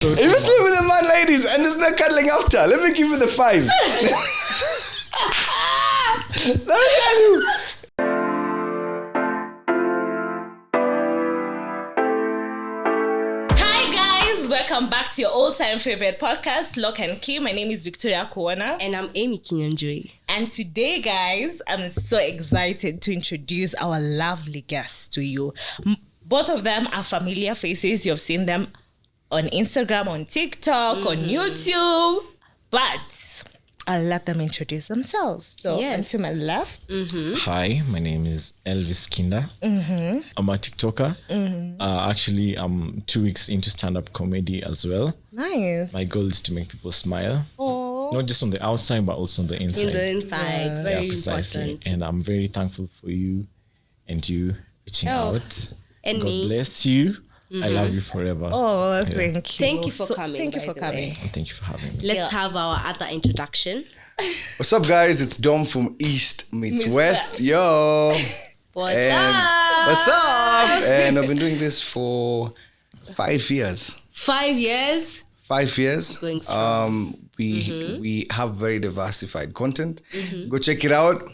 If you sleep with a man, ladies, and there's no cuddling after, let me give you the 5. Let me tell you. Welcome back to your all-time favorite podcast, Lock and Key. My name is Victoria Kuona. And I'm Amy Kinyanjui. And today, guys, I'm so excited to introduce our lovely guests to you. Both of them are familiar faces. You've seen them on Instagram, on TikTok, on YouTube. But I'll let them introduce themselves. So, yes. To my left. Hi, my name is Elvis Kinder. I'm a TikToker. Actually, I'm 2 weeks into stand-up comedy as well. Nice. My goal is to make people smile. Aww. Not just on the outside, but also on the inside. In the inside, very precisely. important. And I'm very thankful for you and you reaching out. And God me. bless you. I love you forever. Oh, thank you. Thank you for coming. Thank you for coming. And thank you for having me. Let's have our other introduction. What's up, guys? It's Dom from East meets West. Yo. What's up? What's up? And I've been doing this for 5 years. 5 years? 5 years. Going strong. We have very diversified content. Go check it out.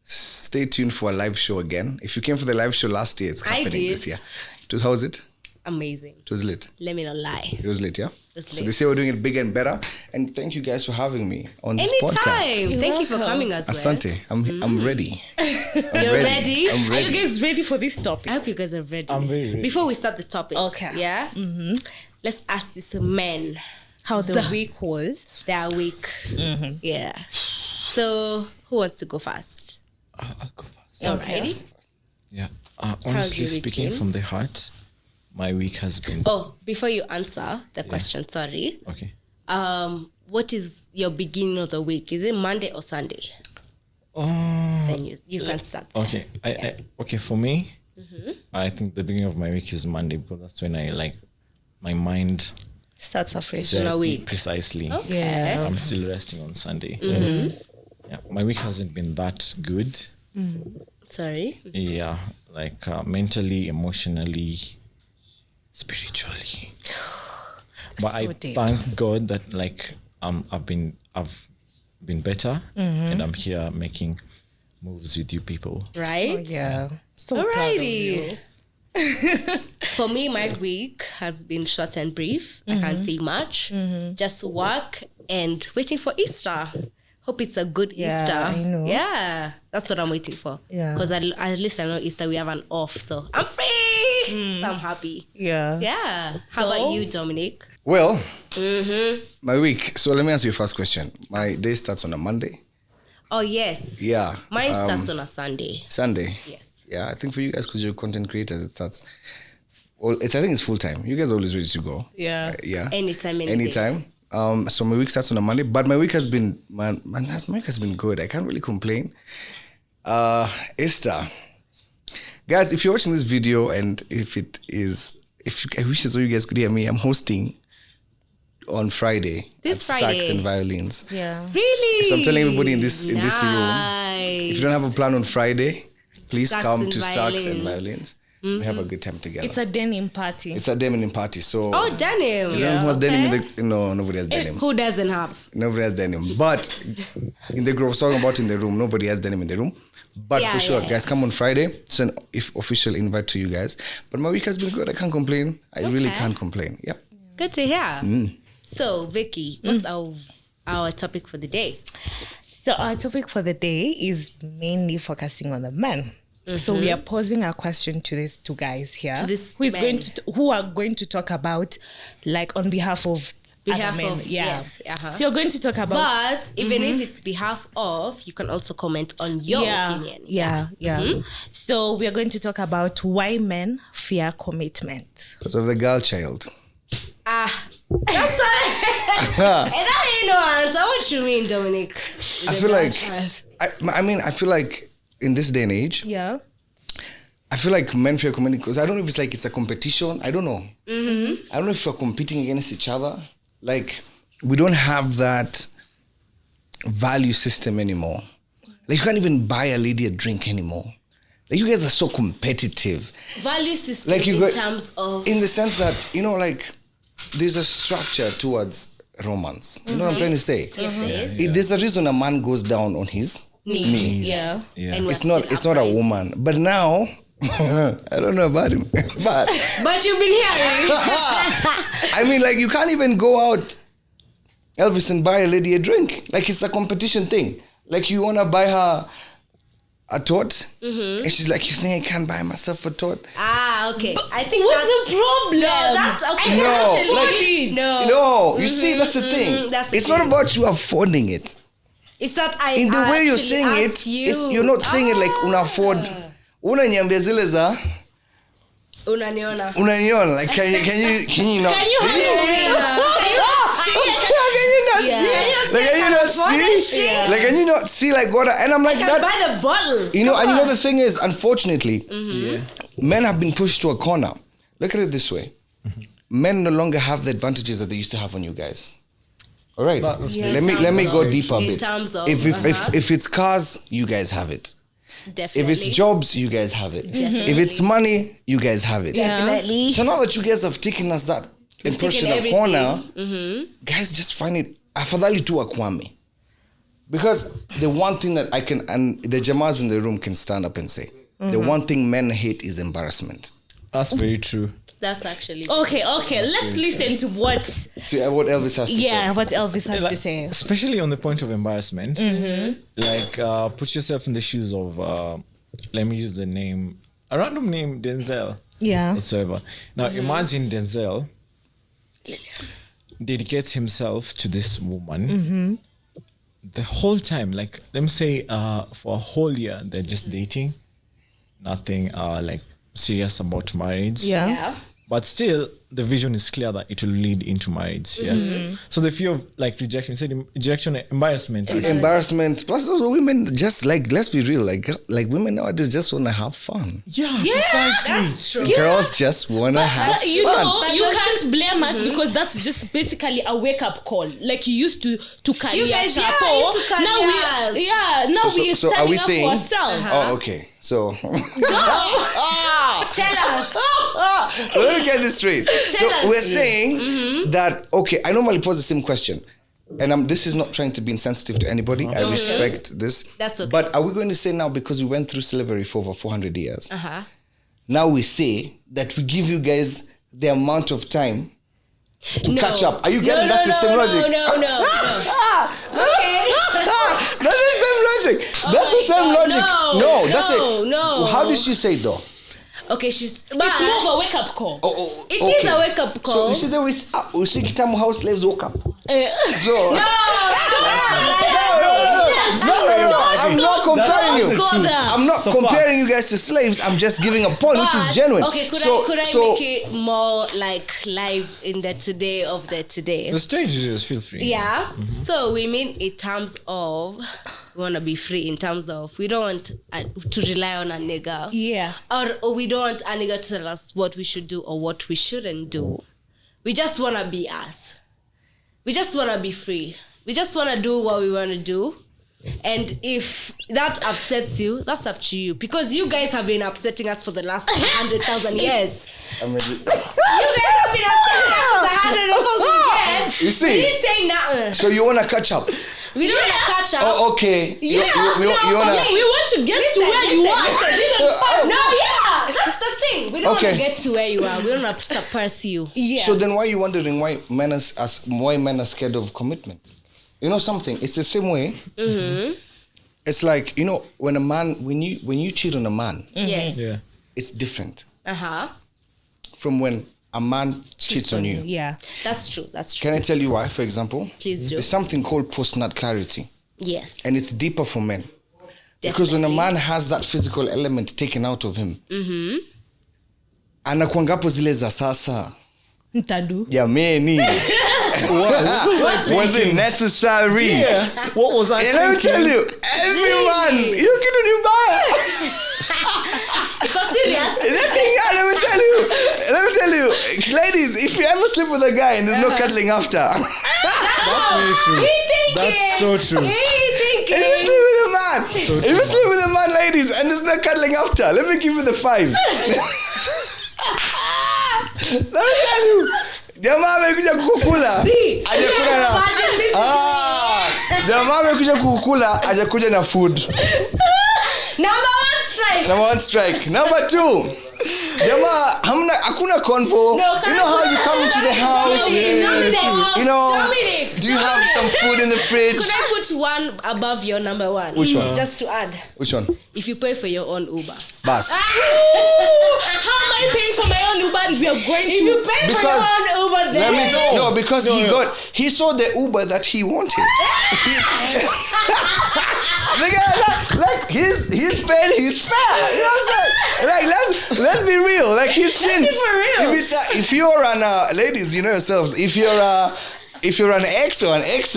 Stay tuned for a live show again. If you came for the live show last year, it's happening this year. How was it? Amazing. It was lit. Let me not lie. It was lit, yeah? It So this year we're doing it bigger and better. And thank you guys for having me on this podcast. Anytime. Thank you for coming as well. Asante, I'm ready. You're ready? I'm Are ready. you guys ready for this topic? I hope you guys are ready. I'm very ready. Before we start the topic. Okay. Yeah? Let's ask these men. How the week was? Their week. Yeah. So, who wants to go first? I'll go first. Alrighty. Yeah. Honestly your week speaking, been? from the heart, my week has been... Oh, before you answer the question, sorry. Okay. What is your beginning of the week? Is it Monday or Sunday? Then you can start. Okay. Okay, for me, I think the beginning of my week is Monday because that's when my mind Starts afresh. set a week. precisely. Okay. I'm still resting on Sunday. Yeah, my week hasn't been that good. Sorry. Yeah, mentally, emotionally, spiritually. But So I deep. thank God that I've been better and I'm here making moves with you people. Right? Yeah. So proud of you. Alrighty. For me, my week has been short and brief. I can't say much. Just work and waiting for Easter. Hope it's a good Yeah, Easter. I know. Yeah, that's what I'm waiting for. Yeah. Because at least I know Easter we have an off, so I'm free. So I'm happy. Yeah. Yeah. How about you, Dominic? Well, my week. So let me answer your first question. My day starts on a Monday. Oh, yes. Yeah. Mine starts on a Sunday. Sunday. Yes. Yeah, I think for you guys, because you're content creators, it starts... Well, I think it's full time. You guys are always ready to go. Yeah. Yeah. Anytime, any day. Anytime. So my week starts on a Monday, but my week has been my week has been good. I can't really complain. Easter, guys, if you're watching this video and I wish so you guys could hear me. I'm hosting on Friday. This at Friday? Sax and Violins. Yeah. Really? So I'm telling everybody in this room, if Nice. you don't have a plan on Friday, please Sax come and to Sax and Violins. Violins. We have a good time together. It's a denim party. It's a denim party. So Oh, denim. is anyone who has denim in the... No, nobody has denim. Who doesn't have? Nobody has denim. But in the group, I was talking about in the room, nobody has denim in the room. But Yeah, for sure, yeah. guys, come on Friday. It's an official invite to you guys. But my week has been good. I can't complain. I really can't complain. Yep. Good to hear. So, Vicky, what's our topic for the day? So our topic for the day is mainly focusing on the men. So we are posing a question to these two guys here, this who men. are going to talk about, on behalf of other men. yes. So you're going to talk about. But even if it's behalf of, you can also comment on your opinion. Yeah. So we are going to talk about why men fear commitment. Because of the girl child. That's all. And that ain't no answer. What you mean, Dominic? I feel I feel like in this day and age, Yeah. I feel like men fear commitment because I don't know if it's a competition. I don't know. I don't know if we're competing against each other. We don't have that value system anymore. You can't even buy a lady a drink anymore. You guys are so competitive. Value system in terms of... In the sense that, there's a structure towards romance. You know what I'm trying to say? Yes. There's a reason a man goes down on his knees. Yeah. Yeah. And we're It's not still a upright. woman. But now I don't know about him. But But you've been hearing. I mean, like, you can't even go out, Elvis, and buy a lady a drink. Like, it's a competition thing. Like, you wanna buy her a tort, and she's like, "You think I can't buy myself a tort?" Okay. I think What's that's the problem? No, that's okay. No, Actually, like- no. No, you see, that's the thing. that's the It's not thing. about you affording it. It's that I In the way you're actually saying it, asked you. you're not saying it like una afford. Unaniambia zile za Unaniona. unaniona. Like, can you not Can you see? Can you not Yeah. see? Like, can you not see? Yeah. Like, can you not see? Like, what? And I'm like Can that. buy the bottle. You know, and you know the thing is, unfortunately, Yeah. men have been pushed to a corner. Look at it this way: men no longer have the advantages that they used to have on you guys. All right, That's let me go deeper a In bit. terms of, If it's cars, you guys have it. Definitely. If it's jobs, you guys have it. If it's money, you guys have it. Definitely. So now that you guys have taken us that and pushed taken in a everything. corner, guys just find it afadhali tu akwame. Because the one thing that I can, and the Jamas in the room can stand up and say, the one thing men hate is embarrassment. That's very true. That's actually. Okay. Let's listen to what What Elvis has to say. what Elvis has to say. Especially on the point of embarrassment. Like, put yourself in the shoes of, let me use the name, a random name, Denzel. Yeah. Whatsoever. Now, imagine Denzel dedicates himself to this woman the whole time. Like, let me say, for a whole year, they're just dating, nothing like serious about marriage. Yeah. But still, the vision is clear that it will lead into marriage. Yeah. So the fear of like rejection, you said rejection, embarrassment. Embarrassment. Plus, those women just like, let's be real, like women nowadays just want to have fun. Yeah, That's true. Girls just want to have You fun. know, But you don't can't blame us because that's just basically a wake up call. Like you used to career You guys, chapo. yeah, used to Now careers. we're So are standing we up saying? for ourselves. Oh, okay. So Tell us. let me get this straight. So us. we're saying that, okay, I normally pose the same question. And this is not trying to be insensitive to anybody. I respect this. That's okay. But are we going to say now, because we went through slavery for over 400 years, Uh-huh. now we say that we give you guys the amount of time to catch up? Are you getting that's the same logic? No. Okay. That's the same logic. That's the same God, logic. no, That's no, it. no. How did she say it though? Okay, she's. It's more of a wake up call. It is a wake up call. So you see that we see Kitamu how slaves woke up. So I'm not comparing you. I'm not comparing you guys to slaves. I'm just giving a point which is genuine. Okay, could I make it more like live in the today of the today? The stage is feel free. Yeah. So we mean in terms of we want to be free. In terms of we don't want to rely on a nigga. Yeah. Or we don't want a nigga to tell us what we should do or what we shouldn't do. We just want to be us. We just want to be free. We just want to do what we want to do. And if that upsets you, that's up to you. Because you guys have been upsetting us for the last 100,000 years. I mean, You guys have been upsetting us for the 100,000 years. You see? We didn't say nothing. so you wanna catch up? We don't want to catch up. Oh, okay. You wanna? We want to get to where you are. No, yeah, that's the thing. We don't Okay. want to get to where you are. We don't have to suppress you. Yeah. So then, why are you wondering why men are scared of commitment? You know something? It's the same way. It's like, you know, when you cheat on a man, Yes. Yeah. it's different Uh-huh. from when a man cheats on you. Yeah. That's true. That's true. Can I tell you why? For example, Please do. there's something called post-nut clarity, Yes. and it's deeper for men. Because when a man has that physical element taken out of him, anakuangapo zile za sasa, Ntadu. jameni, was it necessary? Yeah. What was I And let me tell you, every man, you kidding me, Because serious. let me tell you, ladies, if you ever sleep with a guy and there's no cuddling after, That's very true. That's so true. if you sleep with a man, if you sleep with a man, ladies, and there's no cuddling after, let me give you the 5. Let me tell you, Jamaa amekuja kukula. Hajakula na. Jamaa amekuja kukula, hajakuja na food. Number one strike. Number 2. Jamaa hakuna convo. You know how you come to the house? You know, Dominic, do you have some food in the fridge? Could I put one above your number 1? Which one? Just to add. Which one? If you pay for your own Uber. Bas. How am I paying for my own Uber and we are going to... If you pay for your own Uber, then... No, because he saw the Uber that he wanted. Like he's paid his fare. You know what I'm saying? Like let's be real. Like he's seen. For real. If you're an ladies, you know yourselves. If you're an ex or an ex,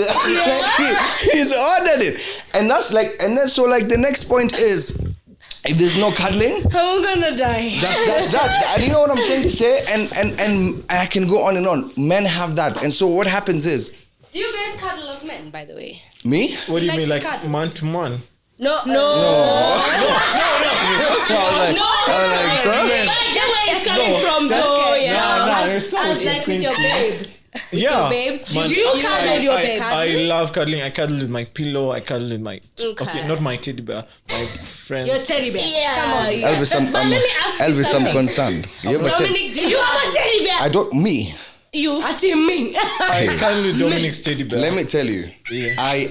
he's ordered it, and that's like, and then so like the next point is, if there's no cuddling, I'm gonna die. That's that. And you know what I'm trying to say? And I can go on and on. Men have that, and so what happens is. Do you guys cuddle as men, by the way? Me? What do you mean, like cuddle? man to man? No. So I was like, Get where it's coming from, though. Yeah. It's not As like with your babes. Yeah. Babes. Man, Do you cuddle with your babes? I love cuddling. I cuddle with my pillow. I cuddle with my... Okay. Not my teddy bear. My friend. Your teddy bear. Yeah. Come on. Elvis, But let me ask you Elvis, I'm something. concerned. You have a Dominic, You have a teddy bear. I don't. Me. You. me. I cuddle with Dominic's teddy bear. Let me tell you. Yeah.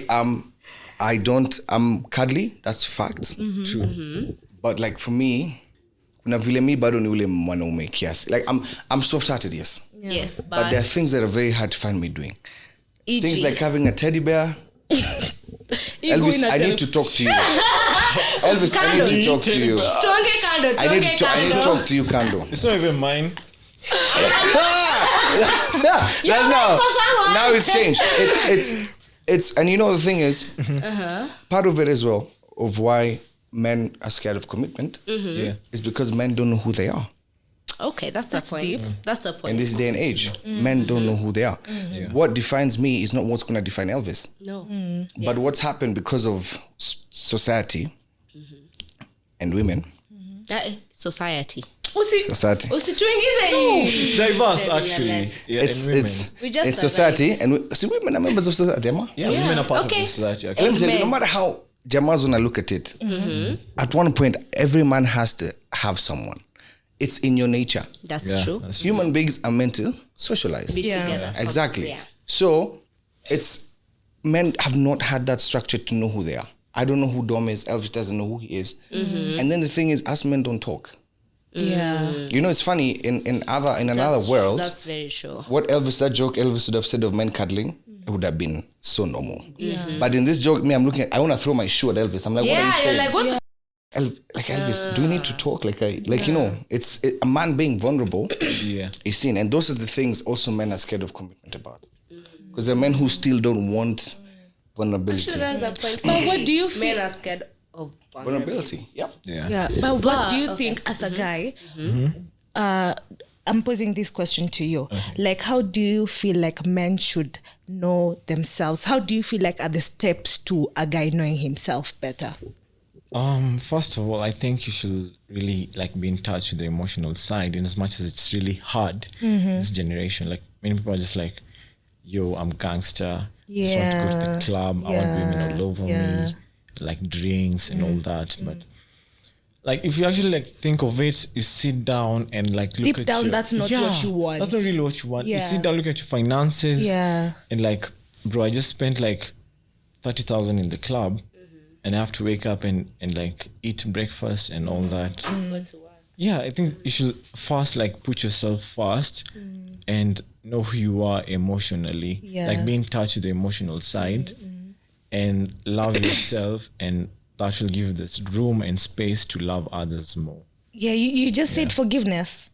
I don't. I'm cuddly. That's facts. True. But like for me, kuna vile mi bado ni ule mwanaume kiasi. Like I'm soft-hearted, yes. Yes, But there are things that are very hard to find me doing. E.g. Things like having a teddy bear. Elvis, I need to talk to you. Elvis, I need to talk to you. I need to talk to you, Kando. It's not even mine. Now it's changed. It's and you know the thing is, part of it as well of why men are scared of commitment is because men don't know who they are. Okay, that's a point. deep. That's a point. In this day and age, men don't know who they are. What defines me is not what's going to define Elvis. No. But what's happened because of society and women. Society. Society. It's diverse, actually. Yeah, It's and women. it's society and women are members of society. Emma? Yeah, women are part Okay. of the society, Let actually. me tell you, no matter how Jamas wanna look at it, at one point every man has to have someone. It's in your nature. That's true. That's Human beings are meant to socialize. Be together. Exactly. Yeah. So it's men have not had that structure to know who they are. I don't know who Dom is. Elvis doesn't know who he is. And then the thing is, us men don't talk. Yeah. You know, it's funny in another world. That's very true. What that joke Elvis would have said of men cuddling, it would have been so normal. But in this joke, me, I'm looking at, I want to throw my shoe at Elvis. I'm like, what are you Yeah, saying? you're like, what the Like Elvis, do we need to talk? You know, a man being vulnerable is seen. And those are the things also men are scared of commitment about. Because there are men who still don't want vulnerability. That's a point. But what do you feel? Men are scared of Vulnerability, yep. Yeah. But what do you think as a guy? I'm posing this question to you. Like, how do you feel like men should know themselves? How do you feel like are the steps to a guy knowing himself better? First of all, I think you should really like be in touch with the emotional side, in as much as it's really hard this generation. Like many people are just like, yo, I'm gangster. Just want to go to the club. I want women all over me, like drinks and all that. But like if you actually like think of it, you sit down and like look Deep at down, that's not what you want. That's not really what you want. You Yeah. sit down, look at your finances, Yeah. and like, bro, I just spent like 30,000 in the club. And I have to wake up and like eat breakfast and all that. Go to work. Yeah, I think you should first like put yourself first and know who you are emotionally. Yeah. Like be in touch with the emotional side and love yourself, and that will give you this room and space to love others more. Yeah, you just said forgiveness.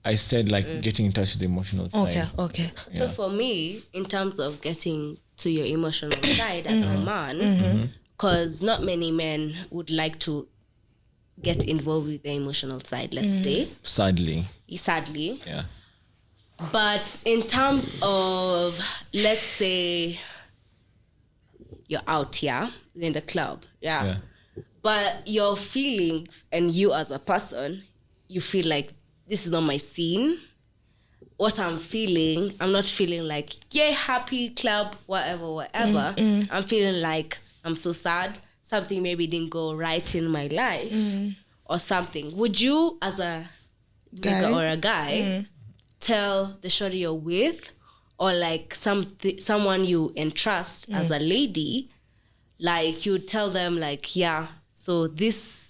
I said like getting in touch with the emotional side. Okay. So for me, in terms of getting to your emotional side as a man, because not many men would like to get involved with the emotional side, let's say, Sadly. sadly. Yeah. But in terms of, let's say, you're out here, you're in the club, Yeah. but your feelings and you as a person, you feel like this is not my scene. what I'm feeling, I'm not feeling like, yay, happy, club, whatever. I'm feeling like I'm so sad. Something maybe didn't go right in my life or something. Would you, as a nigga or a guy, tell the shorty you're with or like someone you entrust as a lady, like you tell them like, yeah, so this,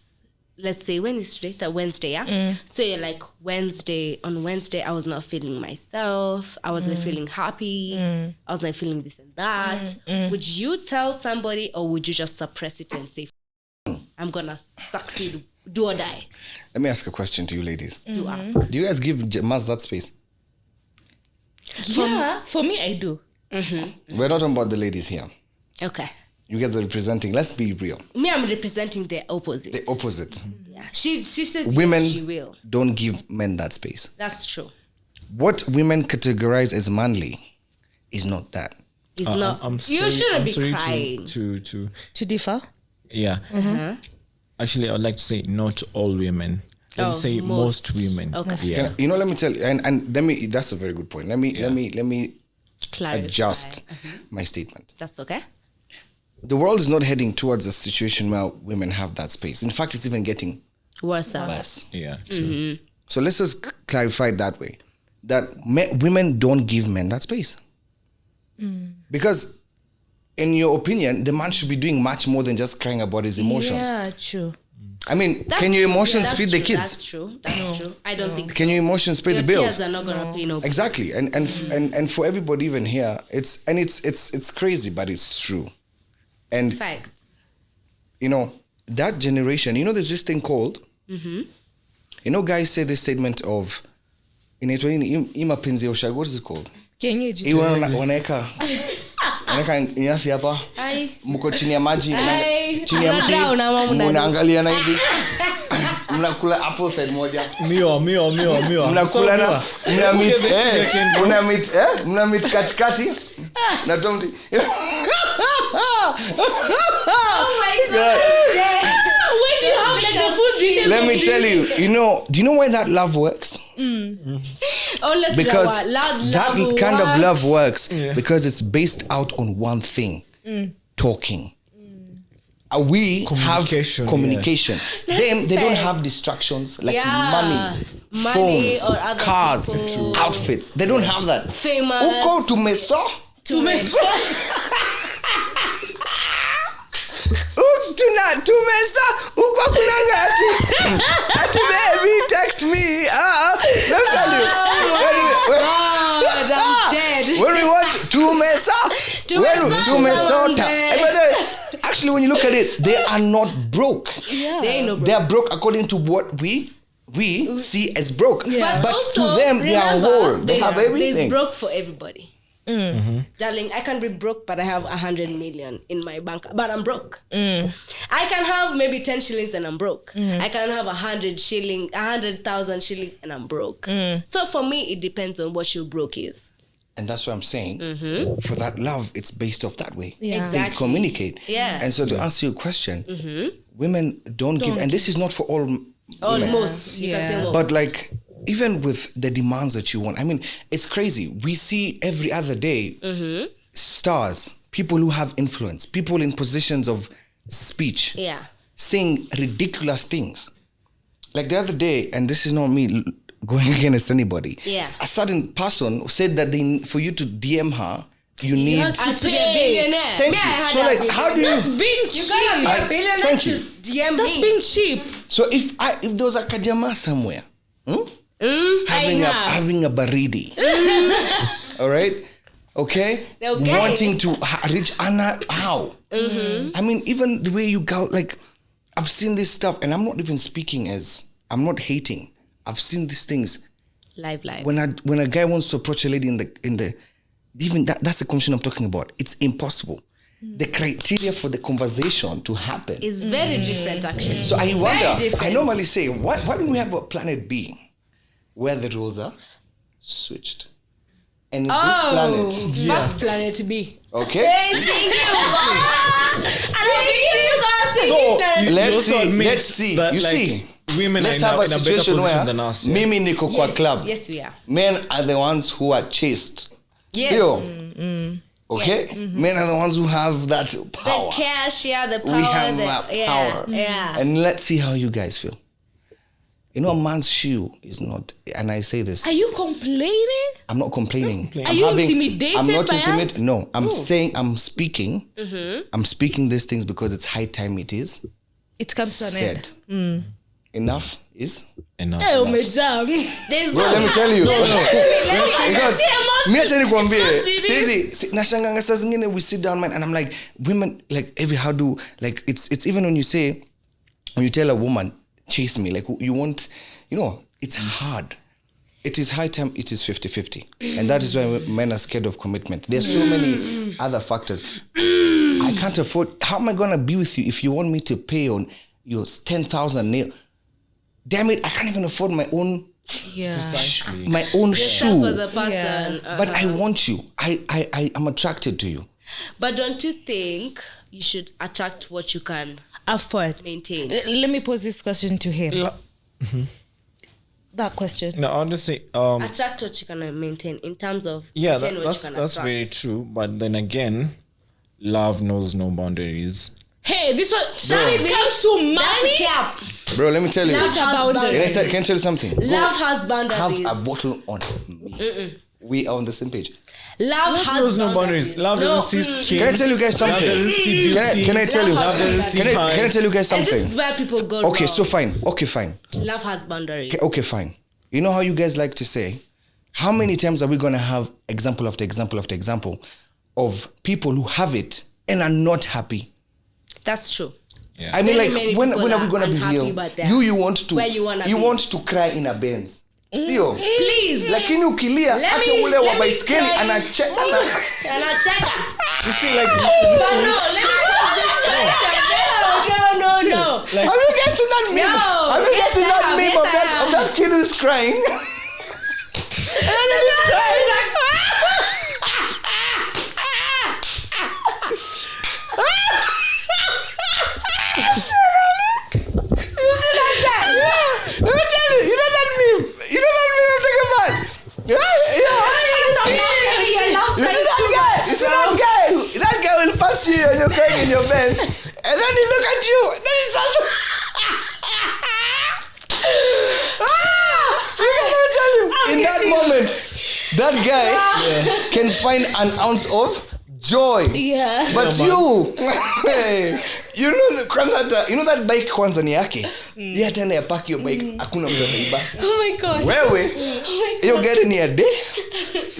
let's say, when is today? Wednesday, yeah? So you're like, on Wednesday, I was not feeling myself. I wasn't feeling happy. I was not feeling this and that. Would you tell somebody or would you just suppress it and say, I'm going to succeed, do or die? Let me ask a question to you ladies. Do ask. Do you guys give Maz that space? Yeah, for me, I do. We're not talking about the ladies here. Okay. You guys are representing, let's be real. Me, I'm representing the opposite. The opposite. Yeah. She said Women she will. don't give men that space. That's true. What women categorize as manly is not that. It's not. I'm You shouldn't I'm be sorry crying. To differ? Yeah. Actually, I would like to say not all women. I would say most women. Okay. Yeah. You know, let me tell you, and let me. That's a very good point. Let me Clarify. adjust my statement. That's okay. The world is not heading towards a situation where women have that space. In fact, it's even getting Worse. less. Yeah. True. So let's just clarify it that way, that women don't give men that space. Because in your opinion, the man should be doing much more than just crying about his emotions. Yeah, true. I mean, That's can your true. emotions Yeah, feed that's the true. kids? That's true. That's true. I don't think Can your emotions pay your the bills? tears are not gonna pay no bills. Exactly. And for everybody even here, it's crazy, but it's true. And It's fact. you know, that generation, you know, there's this thing called, you know, guys say this statement of, imapenzi oshago, what is it called? Kienyeji. Iwe wanaweka nyasi hapa, Ai. mko chini ya maji, Ai. chini ya mti, Mnadao na mama mnadao. mnaangalia na hivi, mnakula apple side moja, Mio. mnakula na mna meet katikati na tomti. Oh my God. When do you have like the full details? Let me tell you, do you know why that love works? Unless Because love that kind of love works because it's based out on one thing: talking. We have communication. Them, they don't have distractions like money, phones, or other cars, people. outfits. They don't have that. Famous. Uko tumesa. Tumesa. Uko kunanga ati baby text me. Let me tell you. I'm dead. When we want tumesa. Actually, when you look at it, they are not broke. Yeah. They ain't no broke. They are broke according to what we see as broke. Yeah. But also, to them, they are whole. They have everything. There's broke for everybody. Darling, I can be broke, but I have 100 million in my bank, but I'm broke. I can have maybe 10 shillings and I'm broke. I can have 100,000 shillings and I'm broke. So for me, it depends on what your broke is. And that's what I'm saying. For that love, it's based off that way. Yeah. Exactly. They communicate. Yeah. And so to answer your question, women don't give, and this is not for all women. Almost. You can say most. But like, even with the demands that you want, I mean, it's crazy. We see every other day stars, people who have influence, people in positions of speech, saying ridiculous things. Like the other day, and this is not me going against anybody. A certain person said that for you to DM her, you need to be a billionaire. Thank you. So like, how do you? That's being cheap. You gotta be a billionaire thank to you. DM That's me. being cheap. So if there was a kajama somewhere, having a baridi, all right, okay, wanting to reach Anna, how? I mean, even the way you go, like, I've seen this stuff, and I'm not even speaking as, I'm not hating. I've seen these things. Live. When a guy wants to approach a lady in the even that's the conversation I'm talking about. It's impossible. The criteria for the conversation to happen is very different, actually. So I wonder, different. I normally say, why don't we have a planet B where the rules are switched? And in this planet, Fuck planet B. okay? So let's see. But You like, see, women let's are have a in a better situation position where than us. Yeah. mimi niko kwa club. Yes, we are. Men are the ones who are chaste. Yes. Sio? Okay? Yes. Men are the ones who have that The power. cash, yeah, the power. We have the, that yeah, power. Yeah. And let's see how you guys feel. You know, a man's shoe is not, and I say this, Are you complaining? I'm not complaining. Are you intimidated I'm not by intimidated. us? No, I'm saying, I'm speaking. I'm speaking these things because it's high time it is It comes to an said. end. Enough is. Enough. Hey, enough. umejam. There's Bro, no. let me tell you. Because me acha nikwambie, It's not sizi nashanganga saa zingine we sit down man and I'm like women like every how do like it's even when you say when you tell a woman chase me like you want you know it's hard. It is high time it is 50-50 and that is why men are scared of commitment. There's so many other factors. I can't afford. How am I gonna be with you if you want me to pay on your 10,000 nail? Damn it, I can't even afford my own Yeah. Precisely. my own Yourself shoe. as a person. Yeah. But I want you. I'm attracted to you. But don't you think you should attract what you can Afford. maintain? Let me pose this question to him. That question. No, honestly, Attract what you can maintain in terms of yeah, maintain what you can that's attract. very true. But then again, love knows no boundaries. Hey, this one, when it comes to That's a money, cap. Bro, let me tell you. Love a has boundary. boundaries. Can I tell you something? Love has boundaries. Have a bottle on me. We are on the same page. Love has Knows no boundaries. Love doesn't see skin. Can I tell you guys Love something? doesn't see beauty. Can I tell you? Love doesn't see Can I tell you guys And something? this is where people go Okay, wrong. so fine. Okay, fine. Love has boundaries. Okay, fine. You know how you guys like to say, how many times are we going to have example after example after example of people who have it and are not happy? That's true. Yeah. I mean, Very like, many when people are we are going to be unhappy real? about that. You want to, Where you wanna you be. want to cry in a Benz. Sio? Please. Lakini ukilia Let hata me- ule wa let me baiskeli cry. anacheka. And I check. You see, like, But no, let me pause this question. No. Have you guys seen that meme? No. Have you guys Yes, seen I that have. meme Yes, of I that kid who's crying? And then he's crying. Let me tell you, you know that meme? You know that meme I'm talking about? Yeah. You see that guy? You see that guy? That guy will pass you and you're crying in your Benz. And then he look at you. Then he starts. Let me tell you, in that moment, that guy can find an ounce of joy. yeah. But you, you know that bike kwanza ni yake. Yeye tena yapaki hiyo bike, hakuna mtu ataiba. Oh my God. Wewe, hiyo gari ni ya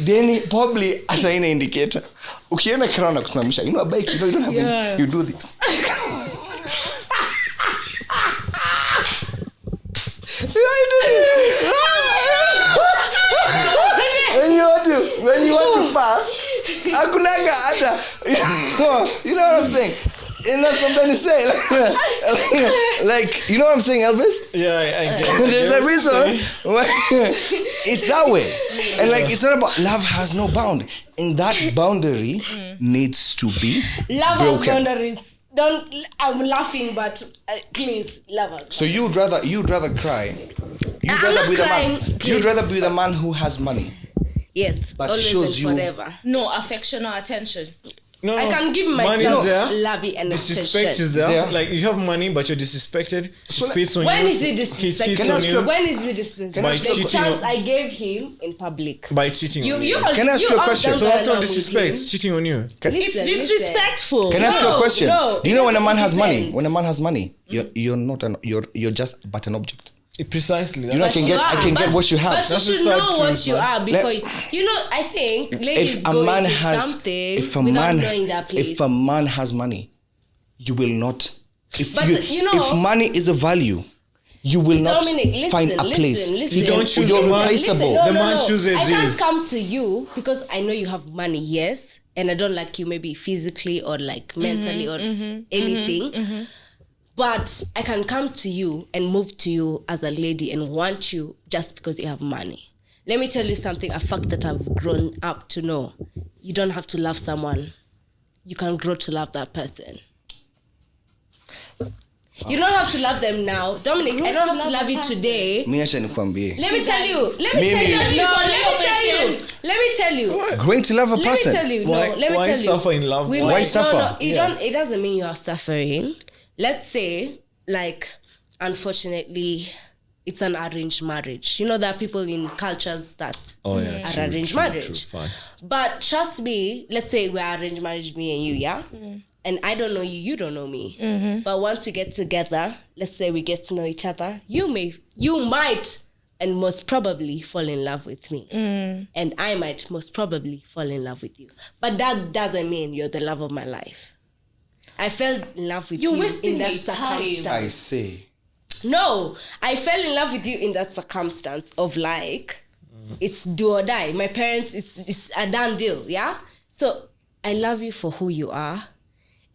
then probably hata ina indicator. Ukienda crown na kusimamisha, you know a bike, you don't have Yeah. you do this. When you want to pass, hakunaga hata you know what I'm saying? And that's something to say. Like, you know what I'm saying, Elvis? yeah, I guess. There's a reason why it's that way. And like, it's not about love has no bound. And that boundary needs to be Love broken. has boundaries. Don't. I'm laughing, but please, love us. So you'd rather cry. You'd I'm rather not be the crying, man. please. You'd rather be the man who has money. Yes, But always shows and you- forever. No affection or attention. No, I can give money myself is there. lovey and Disrespect attention. is there. Yeah. Like, you have money, but you're disrespected. He spits on When you. is it He disrespect? cheats Can I on ask you. you a- When is it disrespect? Can I ask The you- chance I gave him in public. By cheating on you. Can I ask you a question? So that's not I'm with disrespect. him. Cheating on you. It's Listen. disrespectful. Can I ask you a No, question? no, Do you know when a man has money? depends. When a man has money, you're not you're just but an object. Precisely. You know, I can get what you have. But you That's the should start know to what it, you man. are before you know. I think ladies If a go man into has something if a without man knowing that place. if a man has money, you will not. If But you know- if money is a value, you will not Dominic, listen, find a place. listen. You don't choose You're the man. replaceable. Listen, The man chooses I you. can't come to you because I know you have money, yes, and I don't like you maybe physically or like mentally or anything. But I can come to you and move to you as a lady and want you just because you have money. Let me tell you something, a fact that I've grown up to know. You don't have to love someone. You can grow to love that person. You don't have to love them now. Dominic, I don't have to love you today. Mi acha nikwambie. Let me tell you. Let me Mimi. tell you. No, let me tell you. Great to love a Let me person. tell you. Why- No, let me why tell you. suffer in love? We Why might- suffer? No, it doesn't mean you are suffering. Let's say, like, unfortunately, it's an arranged marriage. You know, there are people in cultures that Oh yeah, are arranged marriage. facts. But trust me, let's say we're arranged marriage, me and you, yeah? And I don't know you, you don't know me. But once we get together, let's say we get to know each other, you might and most probably fall in love with me. And I might most probably fall in love with you. But that doesn't mean you're the love of my life. I fell in love with you in that circumstance. I say. No, I fell in love with you in that circumstance of like, it's do or die. My parents, it's a done deal, yeah? So I love you for who you are.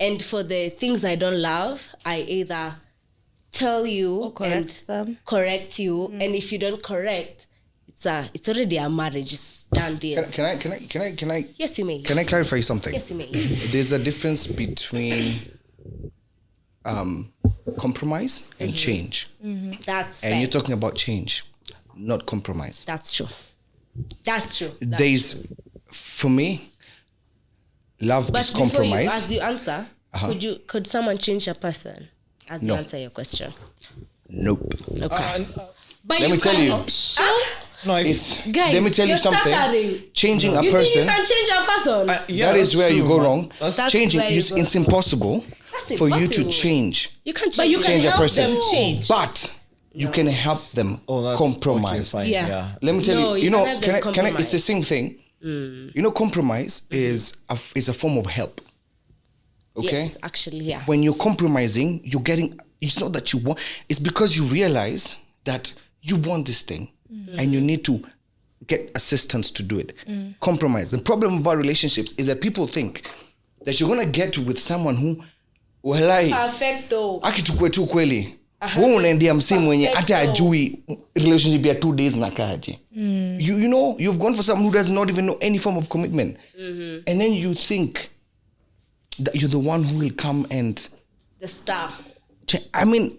And for the things I don't love, I either tell you correct you. And if you don't correct, it's already a marriage, it's done deal. Can I? Yes, you may. Can I clarify something? Yes, you may. There's a difference between compromise and change. That's And you're facts. talking about change, not compromise. That's true. That's true. There's, for me, love But is before compromise. as you answer, could someone change a person as you No. answer your question? Nope. Okay. But Let me tell you, No, it's. Guys, let me tell you you're something. stuttering. Changing a You think person. you can change a person? yeah, That is that's where you true, go man. wrong. That's Changing where you is go it's impossible That's for you to impossible. change. You can't change But you it. can Change a help person, them change. but you can help them Oh, that's compromise. Okay, fine. Yeah. Yeah. Let me tell No, you. you You know, can have them can I? It's compromise. the same thing. You know, compromise is a form of help. Okay. Yes, actually, yeah. When you're compromising, you're getting. It's not that you want. It's because you realize that you want this thing, and you need to get assistance to do it. Compromise. The problem about relationships is that people think that you're gonna get with someone who, walai, Perfecto. akitukwe tu kweli. Wewe unaendea msimu mwenye hata ajui relationship ya 2 days na kaje. You know, you've gone for someone who does not even know any form of commitment. And then you think that you're the one who will come and The star. I mean,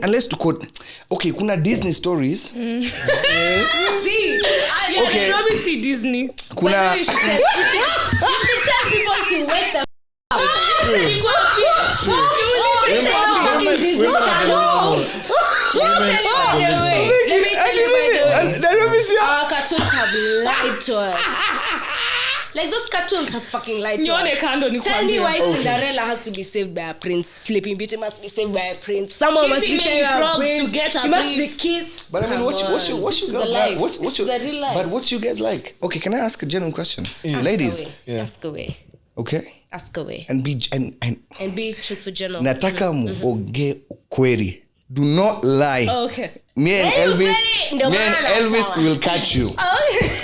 unless to quote, okay, kuna Disney stories. See, Okay. Let me see Disney. Kuna you should tell people to wake them up. Let me tell you by the way. Our cartoons have lied to us. Like those cartoons have fucking lied to Nyone us. kando ni Tell me kuambia. why Cinderella has to be saved by a prince. Sleeping Beauty must be saved by a prince. Someone must be Kissing saved many by a frogs prince. to get a You must be prince. kissed. But I mean, what's you It's guys the like? life. What's It's your the real life. But what's you guys like? Okay, can I ask a genuine question, ladies? Yeah. Ask away. Okay, Ask away. and And be truthful, general. nataka muoge kweli. Do not lie. Okay. Me and Elvis, Ndio me and maana Elvis natawa. will catch you.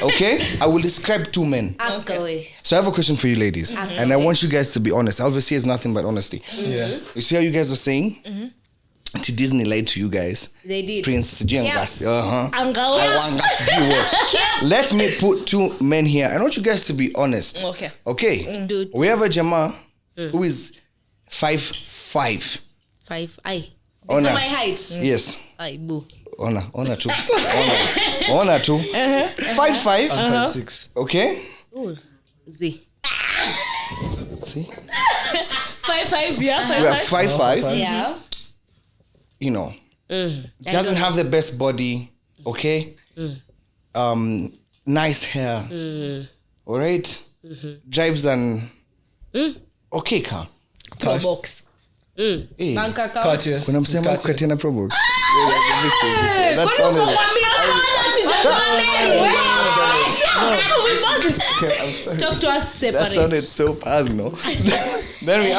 Okay, I will describe 2 men. Ask away. So I have a question for you, ladies, and I want you guys to be honest. Elvis here is nothing but honesty. Yeah. You see how you guys are saying? To Disney lied to you guys. They did. Prince Jengas. Angawa. I want us to watch. Let me put 2 men here. I want you guys to be honest. Okay. Okay. Dude. We have a Jama who is 5'5". 5. Aye. Honor. So my height. Yes. Aye, boo. Honor too. Honor too. 5'5". 5'6". Okay. Ooh. Z. See, 5'5", yeah, we are 5'5". 5'5". Yeah. You know, doesn't have the best body. Okay. Nice hair. All right. Drives an okay car. Pro box. Hey. Bank account. Courteous. Kuna msema Courteous. kukatia Pro Box. That's funny. Okay, I'm sorry. Talk to us That separate. sounded so personal. Then we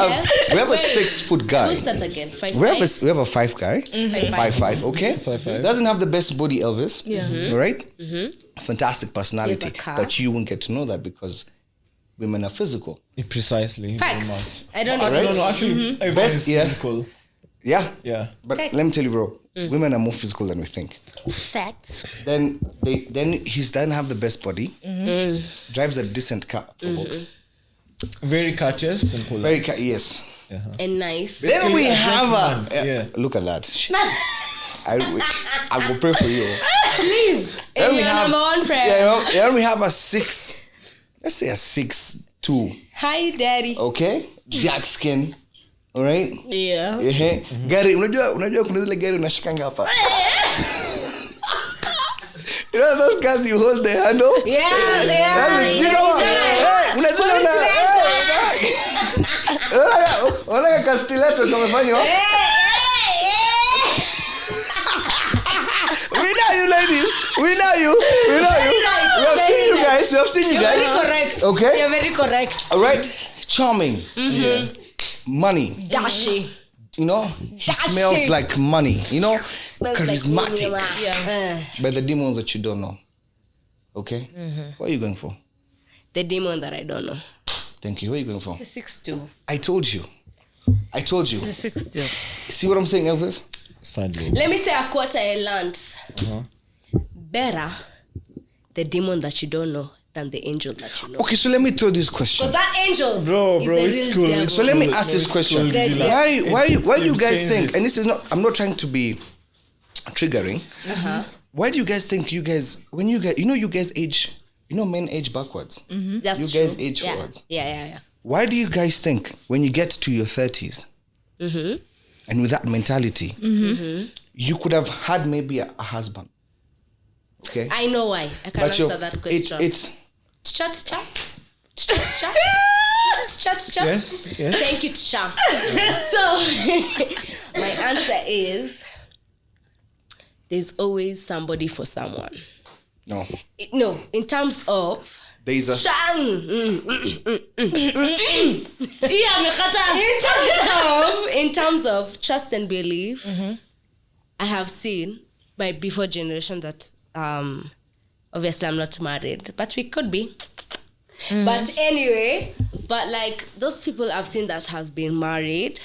have a 6-foot guy. Who's that again? 5'5"? We have a 5 guy. 5'5", okay? 5'5". Doesn't have the best body, Elvis. Yeah. All right? Fantastic personality. He has a car. But you won't get to know that because women are physical. Precisely. very much. Facts. I don't All know. right. No, actually, everyone Best, is yeah. physical. Yeah. Yeah. But Facts. let me tell you, bro, women are more physical than we think. Facts. Then he doesn't have the best body. Drives a decent car. Box. Very courteous and polite. Yes. and nice. Then we have a Yeah. look at that. I will pray for you. Please, Then we your have- number one prayer. Yeah, then we have a 6. Let's say a 6'2". Hi, daddy. Okay, dark skin. All right. Yeah. Gari, unajua kuna zile gari unashikanga hapa. You know those guys you hold the handle? Yeah. Unaona castiletto kamefanywa. We know you ladies. We know you. We have seen you guys. You're very correct. Okay. You're very correct. All right. Charming. Yeah. Money. Dashy. You know, he smells like money. You know, Smells charismatic. Like But the demons that you don't know. Okay. What are you going for? the demon that I don't know. Thank you. What are you going for? The 6'2". I told you. The 6'2". See what I'm saying, Elvis? Sadly. Let me say a quote I learned. Better the demon that you don't know than the angel that you know. Okay, so let me throw this question. Because that angel Bro, is the it's real cool. devil. So let me ask this question. Why do you guys think, and this is not, I'm not trying to be triggering. Why do you guys think you guys age, men age backwards. That's You guys true. age forwards. Yeah. Why do you guys think when you get to your 30s, and with that mentality, you could have had maybe a husband? Okay. I know why. I can answer that question. It's Chat. Yes. Thank you, Cha. So, my answer is there's always somebody for someone. no. No, in terms of There's a in terms of trust and belief, I have seen by before generation that obviously I'm not married, but we could be. But anyway, like those people I've seen that have been married,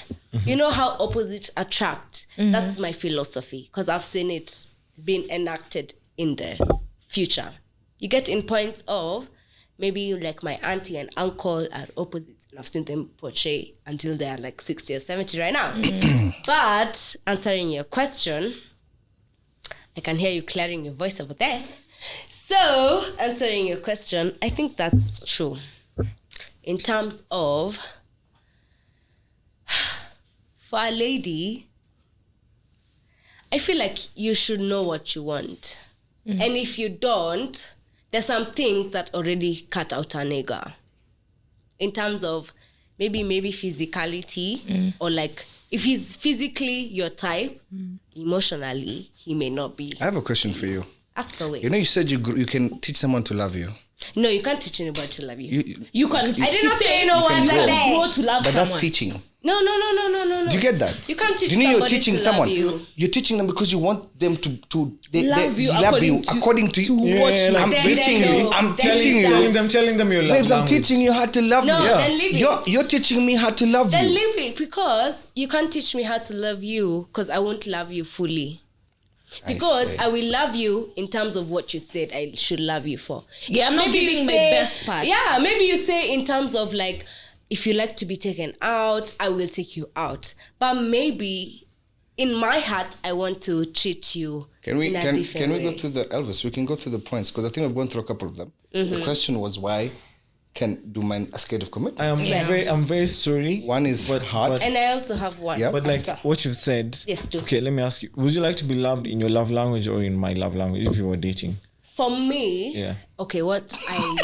you know how opposites attract. That's my philosophy because I've seen it being enacted in the future. You get in points of maybe like my auntie and uncle are opposites, and I've seen them portray until they are like 60 or 70 right now. But answering your question, I can hear you clearing your voice over there. So, answering your question, I think that's true. In terms of, for a lady, I feel like you should know what you want. And if you don't, there's some things that already cut out a nigga. In terms of maybe physicality, or like if he's physically your type, emotionally, he may not be. I have a question for you. Ask away. You know, you said you can teach someone to love you. No, you can't teach anybody to love you. You can. I did not say no words like that. Grow to love But someone. that's teaching. No. Do you get that? You can't teach Do you know you're somebody teaching to someone? love you. You're teaching them because you want them to Love you according to you. what you I'm Then teaching they you. know. I'm Then teaching they you. know. Telling them your love Babes, I'm language. teaching you how to love No, me. then leave it. You're teaching me how to love Then you. leave it, because you can't teach me how to love you because I won't love you fully. Because I will love you in terms of what you said I should love you for. Yeah, I'm not Maybe you giving my say- best part. Yeah, maybe you say in terms of like, if you like to be taken out, I will take you out. But maybe in my heart, I want to treat you Can we in a can different we way. go through the Elvis? We can go through the points because I think I've gone through a couple of them. The question was why do men are scared of commitment? I'm very sorry. One is heart. And I also have one. Yeah. But like after. what you've said. Yes, do. Okay, let me ask you. Would you like to be loved in your love language or in my love language if you were dating? For me, Yeah. okay, what I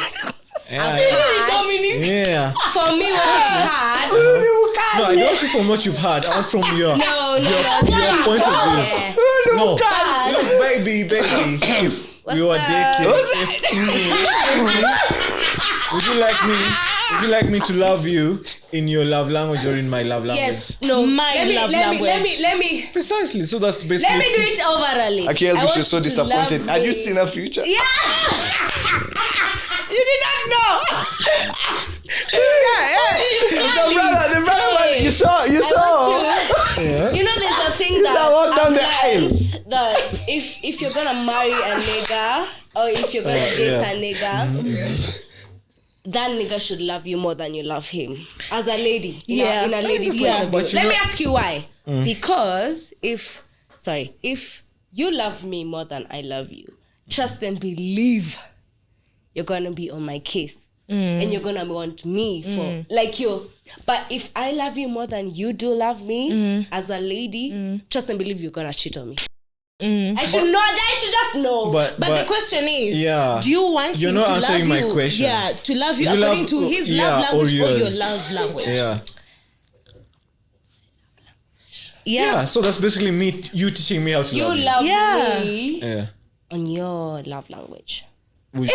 Yeah. Dominic. Yeah. for me what I've had. No, I don't want you from what you've had. I want from your No. your point of view. Yeah. No, look, baby. If we were dating, would you like me to love you in your love language or in my love language? Yes, no. My love language. Let me Precisely. So that's basically. let me do it overally. Okay, I Elvis, want you're so you to disappointed. love Have you me. seen her future? Yeah. You did not know. The brother one, you saw. I want you. You know, there's a thing that I walk down the I've aisle. learned that if you're gonna marry a nigga or if you're gonna date a nigga, that nigga should love you more than you love him. As a lady. Yeah. In a lady's point of view. Let me ask you why. Because if you love me more than I love you, trust and believe you're gonna be on my case. And you're gonna want me for like you. But if I love you more than you do love me as a lady, trust and believe you're gonna cheat on me. I should just know. But the question is, do you want You're him not to answering love my you? question. Yeah, to love you You according love- to his yeah, love language or or your yours. love language. Yeah, so that's basically you teaching me how to You love you. love Yeah. me Yeah. on your love language. As As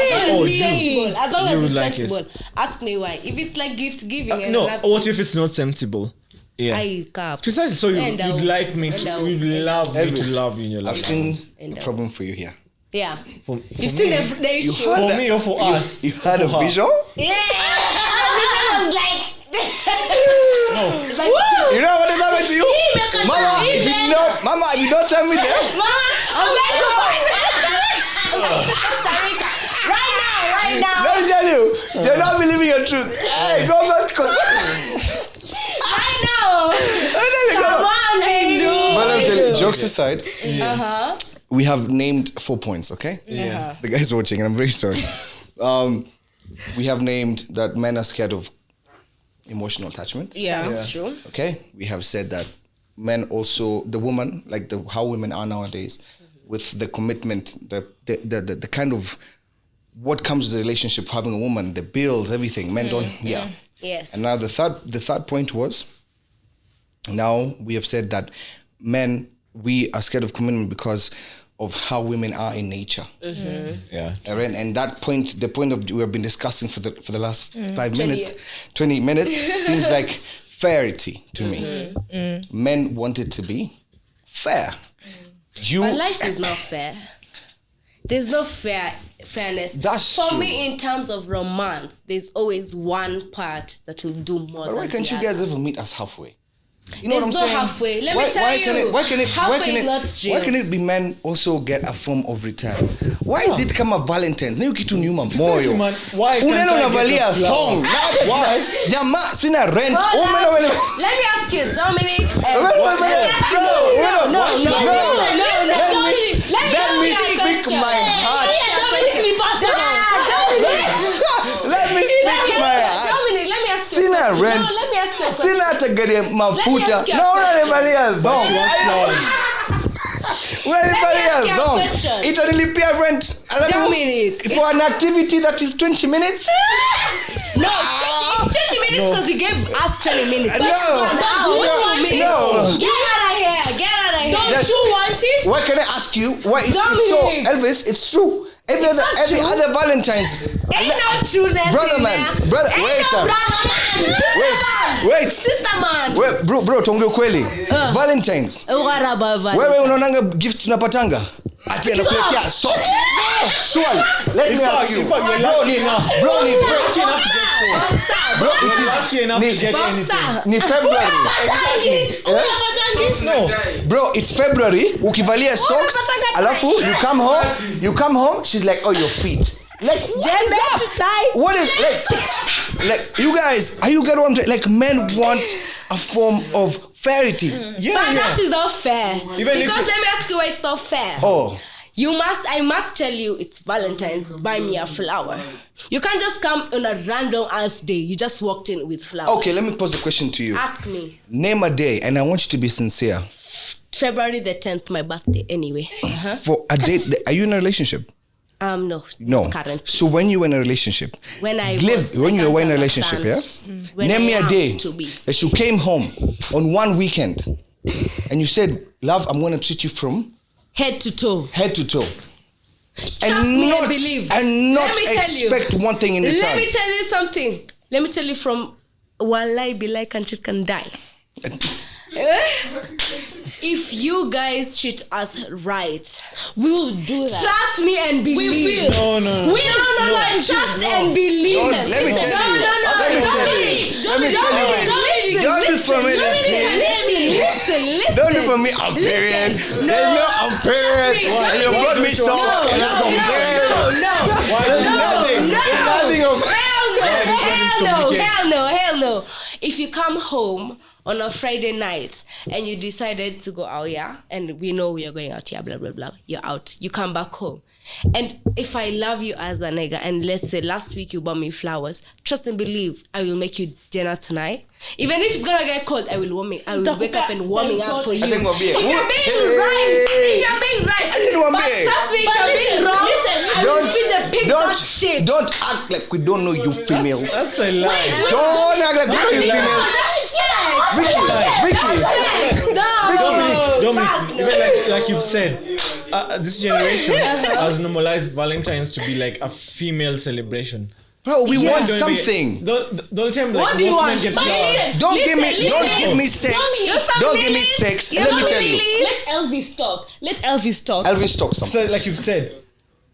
long as You it's like it. sensible. Ask me why. If it's like gift giving and no, love, what if it's not sensible? Yeah. I cap. Precisely. So And I'll- you'd like me and to, I'll- you'd love me to Elvis, love you in your love I've seen And a problem for you here. Yeah. For You've seen me, the issue. had For me or for us? You had a For her. vision? Yeah. I was like, it's like, You know what is happening to you? Mama, if you don't tell me that. I'm going to Costa Rica. Right now. Let me tell you, you're not believing your truth. Hey, go back to Costa Rica. Right now. Come Come on, baby. But let me tell you, jokes aside, we have named 4 points, okay? Yeah. The guys watching, and I'm very sorry. We have named that men are scared of emotional attachment. Yeah. That's true. Okay? We have said that men also, the woman, like how women are nowadays, with the commitment, the kind of what comes with the relationship for having a woman, the bills, everything. Men don't, Yes. And now the third point was, now we have said that men, we are scared of commitment because of how women are in nature. Yeah. And that point, the point of we have been discussing for the last 20 minutes, seems like fairity to me. Men want it to be fair. But life is not fair. There's no fairness. That's For true. me, in terms of romance, there's always one part that will do more But than why can't the you other. guys ever meet us halfway? You know There's what I'm no saying? halfway. Let me tell you, halfway is not real. Why can it be men also get a form of return? Why is it kama Valentine's? Na hiyo kitu nyuma moyo. Man, why can't Unaenda I get unavalia a flower? thong. Why? Jamaa sina rent. Let me ask you, Dominic. Let me speak my heart. Let me speak my heart. Dominic, let me ask you. Sina rent. No, let me ask you a question. Sina hata gari ya mafuta. ask you a Na question. unanivalia thong. Unanivalia ask you a thong. question. Itanilipia rent. Alafu, Dominic, for an activity that is 20 minutes? No, it's 20 minutes because he gave us 20 minutes. No. An hour, No. 2 minutes. No. Get out of here. Don't Yes. you want it? Why can I ask you? Why is it so? Dominic. Elvis, it's true. Every not true. other Valentine's. Ain't no trueness Brother in man. there. Brother, Ain't wait, no sir. brother man. Wait. Sister man. Wait, bro, tuongee ukweli. Valentine's. What about Wewe unaonanga gifts tunapatanga? Ati anakuletea socks. Surely. Let me ask you. Bro, it is ni February. No. Bro, it's February. Ukivalia socks, alafu you come home, she's like, "Oh, your feet." Like, what is that? What is like you guys, are you get what I'm saying? Like, men want a form of fairity. But that is not fair. Even if Because let me ask you why it's not fair. Oh. I must tell you it's Valentine's, buy me a flower. You can't just come on a random ass day. You just walked in with flowers. Okay, let me pose a question to you. Ask me. Name a day, and I want you to be sincere. February the 10th, my birthday anyway. For a date, are you in a relationship? No. No. Not currently. So when you were in a relationship, When I when you were in a relationship, yeah? When Name I me a am day to be. that you came home on one weekend and you said, "Love, I'm going to treat you from Head to toe. head to toe." Trust me and believe. And not Let me tell expect one thing in return. Let me tell you something. Let me tell you from Walai be like and shit can die. If you guys treat us right, We will do that. trust me and believe. will. No. No, trust and believe. Don't- let me tell you. Let me tell you, man. Don't do for me this, please. Listen. Don't do for me on period. Listen. There's no on period. Trust me. And you brought me socks and that's on period. There's nothing. There's nothing on Hell no. If you come home on a Friday night and you decided to go out, and we know you're going out, blah, blah, blah. You're out. You come back home. And if I love you as a nigga, and let's say last week you bought me flowers, trust and believe I will make you dinner tonight. Even if it's gonna get cold, I will wake up and warming up for you. If you're being right, but trust me, if you're being wrong, I will feed the pigs that shit. Don't act like we don't know you females. That's a lie. Don't act like we know you females. Vicky. Dominic, like you've said, this generation has normalized Valentine's to be like a female celebration. Bro, we want something. Don't tell me like what do you want? Don't give me sex. Don't give me sex. Let me tell you. Let Elvis talk. Elvis talk something. So like you've said,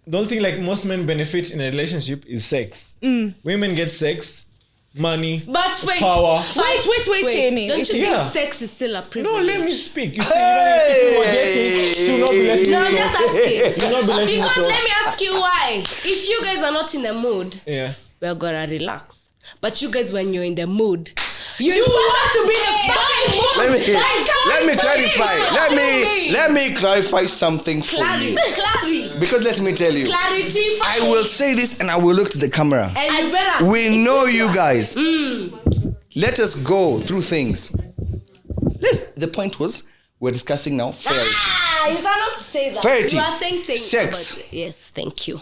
the only thing like most men benefit in a relationship is sex. Women get sex, money, but wait, power. Wait, Amy. Don't you think sex is still a privilege? No, let me speak. You say if you were dating, she will not be letting you No, I'm just asking. You'll not be letting you Because talk. let me ask you why. If you guys are not in the mood, we're gonna relax. But you guys, when you're in the mood, you want to be in the fucking mood. Let me clarify something for you. Clarity. Because let me tell you. Clarity. I will say this and I will look to the camera. And you better. We know you guys. Let us go through things. The point was, we're discussing now Fairy. You cannot say that. Fairy. You are saying sex. Yes, thank you.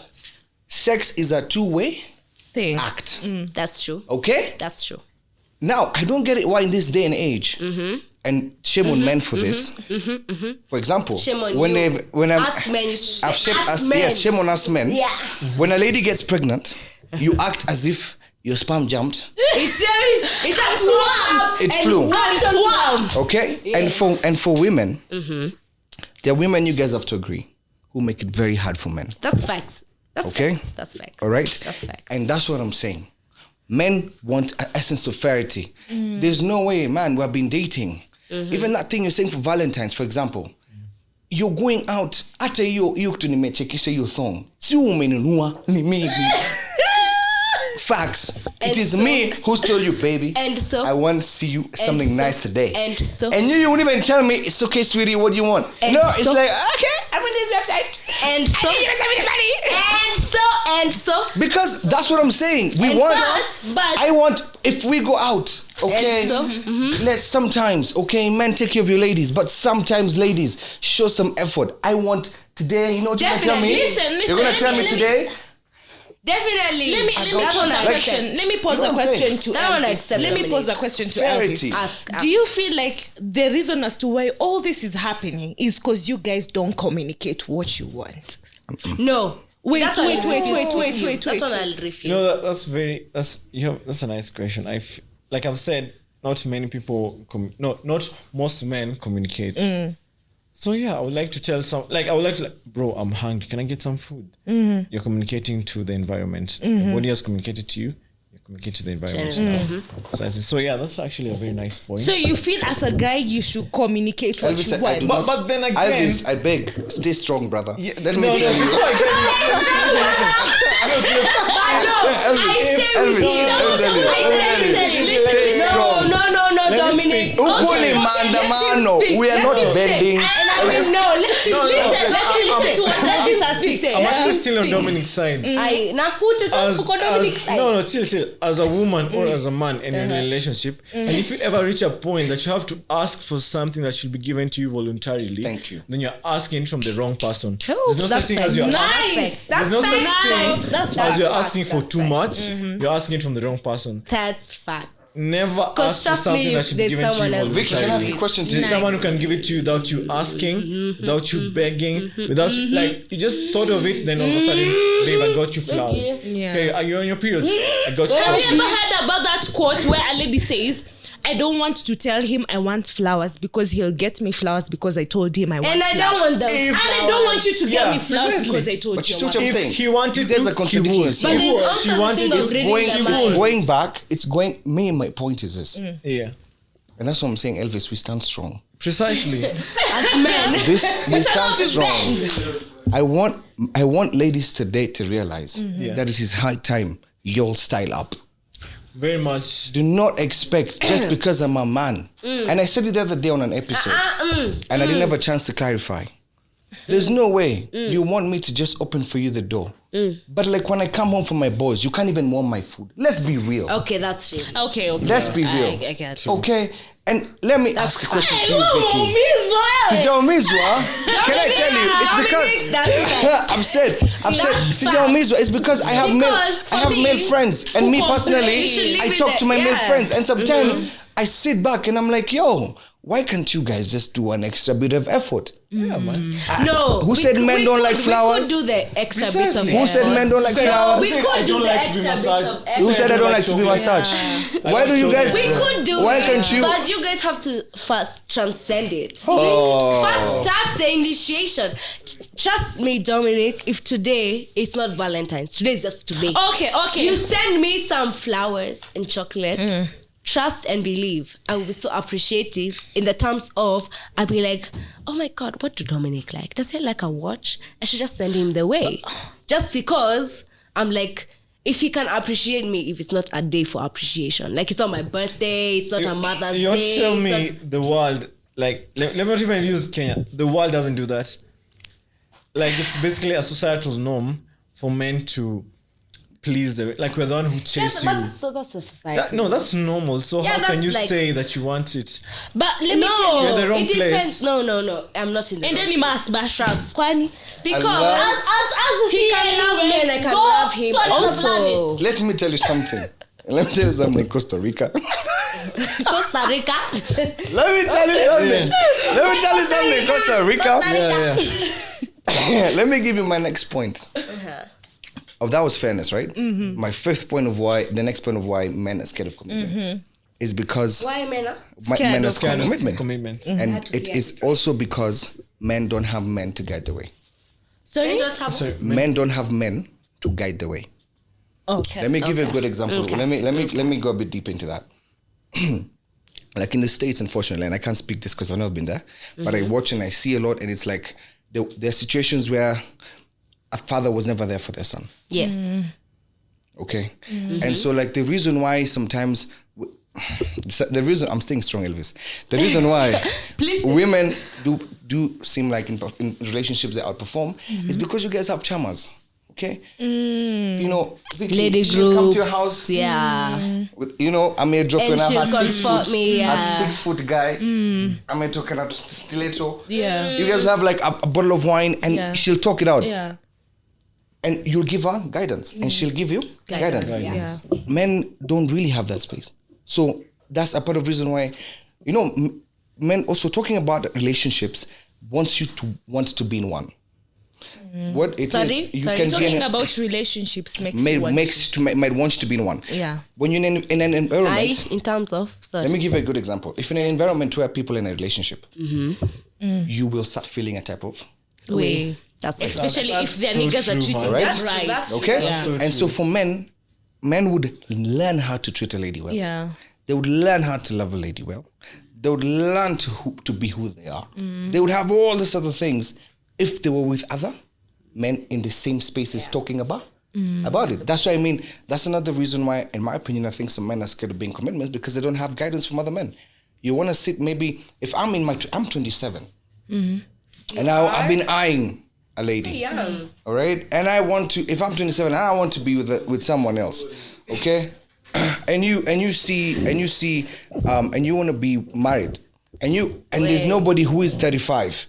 Sex is a two-way thing. act. That's true. Okay? That's true. Now, I don't get it why in this day and age, and shame on men for this. For example, shame on when you. When I'm, us men, you should say yes, shame on us men. Yeah. When a lady gets pregnant, you act as if your sperm jumped. It just swam. It flew. Swam. Okay? Yes. And for women, there are women, you guys have to agree, who make it very hard for men. That's facts. That's okay? Facts. That's facts. All right? That's facts. And that's what I'm saying. Men want an essence of fairity. There's no way, man, we have been dating. Even that thing you're saying for Valentine's, for example, you're going out, ata you nimechekisha your thong. Si umenunua ni mimi. Facts. And it is so, me who's told you, baby. And so I want to see you something nice today. And so and you won't even tell me it's okay, sweetie. What do you want? And no, so, it's like okay, I'm on this website. And so and so because that's what I'm saying. We and want. But I want if we go out. Okay, and so, let's sometimes. Okay, men take care of your ladies, but sometimes ladies show some effort. I want today. You know what you're gonna tell me? Listen. You're gonna tell me today. Definitely. Let me pose a question. Let me pose a question to Elvis. Let me pose a question to Elvis. Ask. Do you feel like the reason as to why all this is happening is because you guys don't communicate what you want? No. Wait. That's what I'll refuse. No, that's a nice question. Like I've said, not many people, not most men communicate. So yeah, I would like to tell bro, I'm hungry. Can I get some food? You're communicating to the environment. Your body has communicated to you. You communicate to the environment. So yeah, that's actually a very nice point. So you feel as a guy you should communicate what Elvis, you want. But then again, Elvis, I beg, stay strong, brother. Yeah, Let me tell you. Stay strong. No, Dominic. Ukuni maandamano. We are not bending. Let him say to what he has to say. I'm actually still on Dominic's side. Chill. As a woman or as a man in a relationship, and if you ever reach a point that you have to ask for something that should be given to you voluntarily, thank you. Then you're asking from the wrong person. There's no such thing as you're nice. There's no such thing as you're asking for too much. You're asking from the wrong person. That's fact. Never ask for something that should be given to you voluntarily. Vicky, can I ask a question to you? There's someone who can give it to you without you asking, without you begging, without like you just thought of it, then all of a sudden, babe, I got you flowers. Hey, are you on your periods? I got you Have flowers. you ever heard about that quote where a lady says, I don't want to tell him I want flowers because he'll get me flowers because I told him I want and flowers. I don't want them. And I don't want you to get me flowers precisely. because I told But you you I see what want I'm saying? He wanted You guys to, are contradicting he would. yourself. But there's also She the wanted thing to- of reading the It's mind. going back. It's going. Me, my point is this, Yeah. and that's what I'm saying. Elvis, we stand strong. Precisely. As men. We stand strong. I want ladies today to realize that it is high time y'all style up. very much. Do not expect just because I'm a man. And I said it the other day on an episode, and I didn't have a chance to clarify. There's no way you want me to just open for you the door. But like when I come home from my boys, you can't even warm my food. Let's be real. Okay, that's real. Okay. Let's be real. I get it. Okay? And let me ask a question to you, Becky. Mizwa. Can I tell you? It's because That's I've said Sijao Mizwa. It's because I have male friends, and me personally, I talk to my male friends, and sometimes I sit back and I'm like, yo, why can't you guys just do an extra bit of effort? Yeah, man. No. Who said men don't like flowers? We could do the extra bit of Precisely. Who said men don't like flowers? We could do the extra bit of effort. Who said I don't like to be massaged? Why do you guys? We could do Why it, can't you? but you guys have to first transcend it. Oh. First start the initiation. Trust me, Dominic, if today it's not Valentine's, today is just today. Okay. You send me some flowers and chocolate. Trust and believe. I will be so appreciative in the terms of, I'll be like, oh my God, what do Dominic like? Does he like a watch? I should just send him the way. Just because I'm like, if he can appreciate me, if it's not a day for appreciation. Like it's not my birthday, it's not a Mother's You want Day. to tell it's me not- the world, like, let me not even use Kenya. The world doesn't do that. Like, it's basically a societal norm for men to please like we're the one who chase you. So that's a society. That's normal. So Yeah, how can that's you like- say that you want it? But let me tell No, you. You're the wrong it depends. place. No. I'm not in the And wrong then he must Trust. Kwani? Because love- he can love me and I can love him also. Let me tell you something. Let me tell you something in Costa Rica. Costa Rica. Let me tell you something. Let me tell you something in Costa Rica. Yeah. Let me give you my next point. That was fairness, right? My fifth point of why, the next point of why men are scared of commitment is because Why men? men are of scared of commitment. Commitment. And it is also because men don't have men to guide the way. Sorry? Sorry, Men don't have men to guide the way. Okay. Let me give you a good example. Let me go a bit deep into that. Like in the States, unfortunately, and I can't speak this because I've never been there, but I watch and I see a lot, and it's like there are situations where a father was never there for their son. Yes. Okay. And so like the reason why sometimes the reason I'm staying strong, Elvis. The reason why women do seem like in relationships they outperform is because you guys have charmers. Okay. You know, Vicky, Lady she'll come to your groups, house. yeah. With, you know, I may drop And in a she'll comfort me, yeah. a 6 foot guy. I may talk about stiletto. Yeah. You guys will have like a bottle of wine and she'll talk it out. Yeah. And you'll give her guidance and she'll give you guidance. Yeah. Men don't really have that space. So that's a part of the reason why, you know, men also talking about relationships wants you to want to be in one. What it is, you can be Talking in about relationships makes you want might want you to be in one. Yeah. When you're in an environment, In terms of, let me give you a good example. If you're in an environment where people are in a relationship, you will start feeling a type of way. That's Especially if That's their so niggas true, are treating man. Right? them right. That's okay. Yeah. So And so for men would learn how to treat a lady well. Yeah. They would learn how to love a lady well. They would learn to be who they are. They would have all these other things if they were with other men in the same spaces talking about it. That's what I mean. That's another reason why, in my opinion, I think some men are scared of being commitments because they don't have guidance from other men. You want to sit maybe, if I'm I'm 27 and I've been eyeing a lady. young. All right, and I want to. If I'm 27, and I want to be with someone else, okay, and you want to be married, and there's nobody who is 35,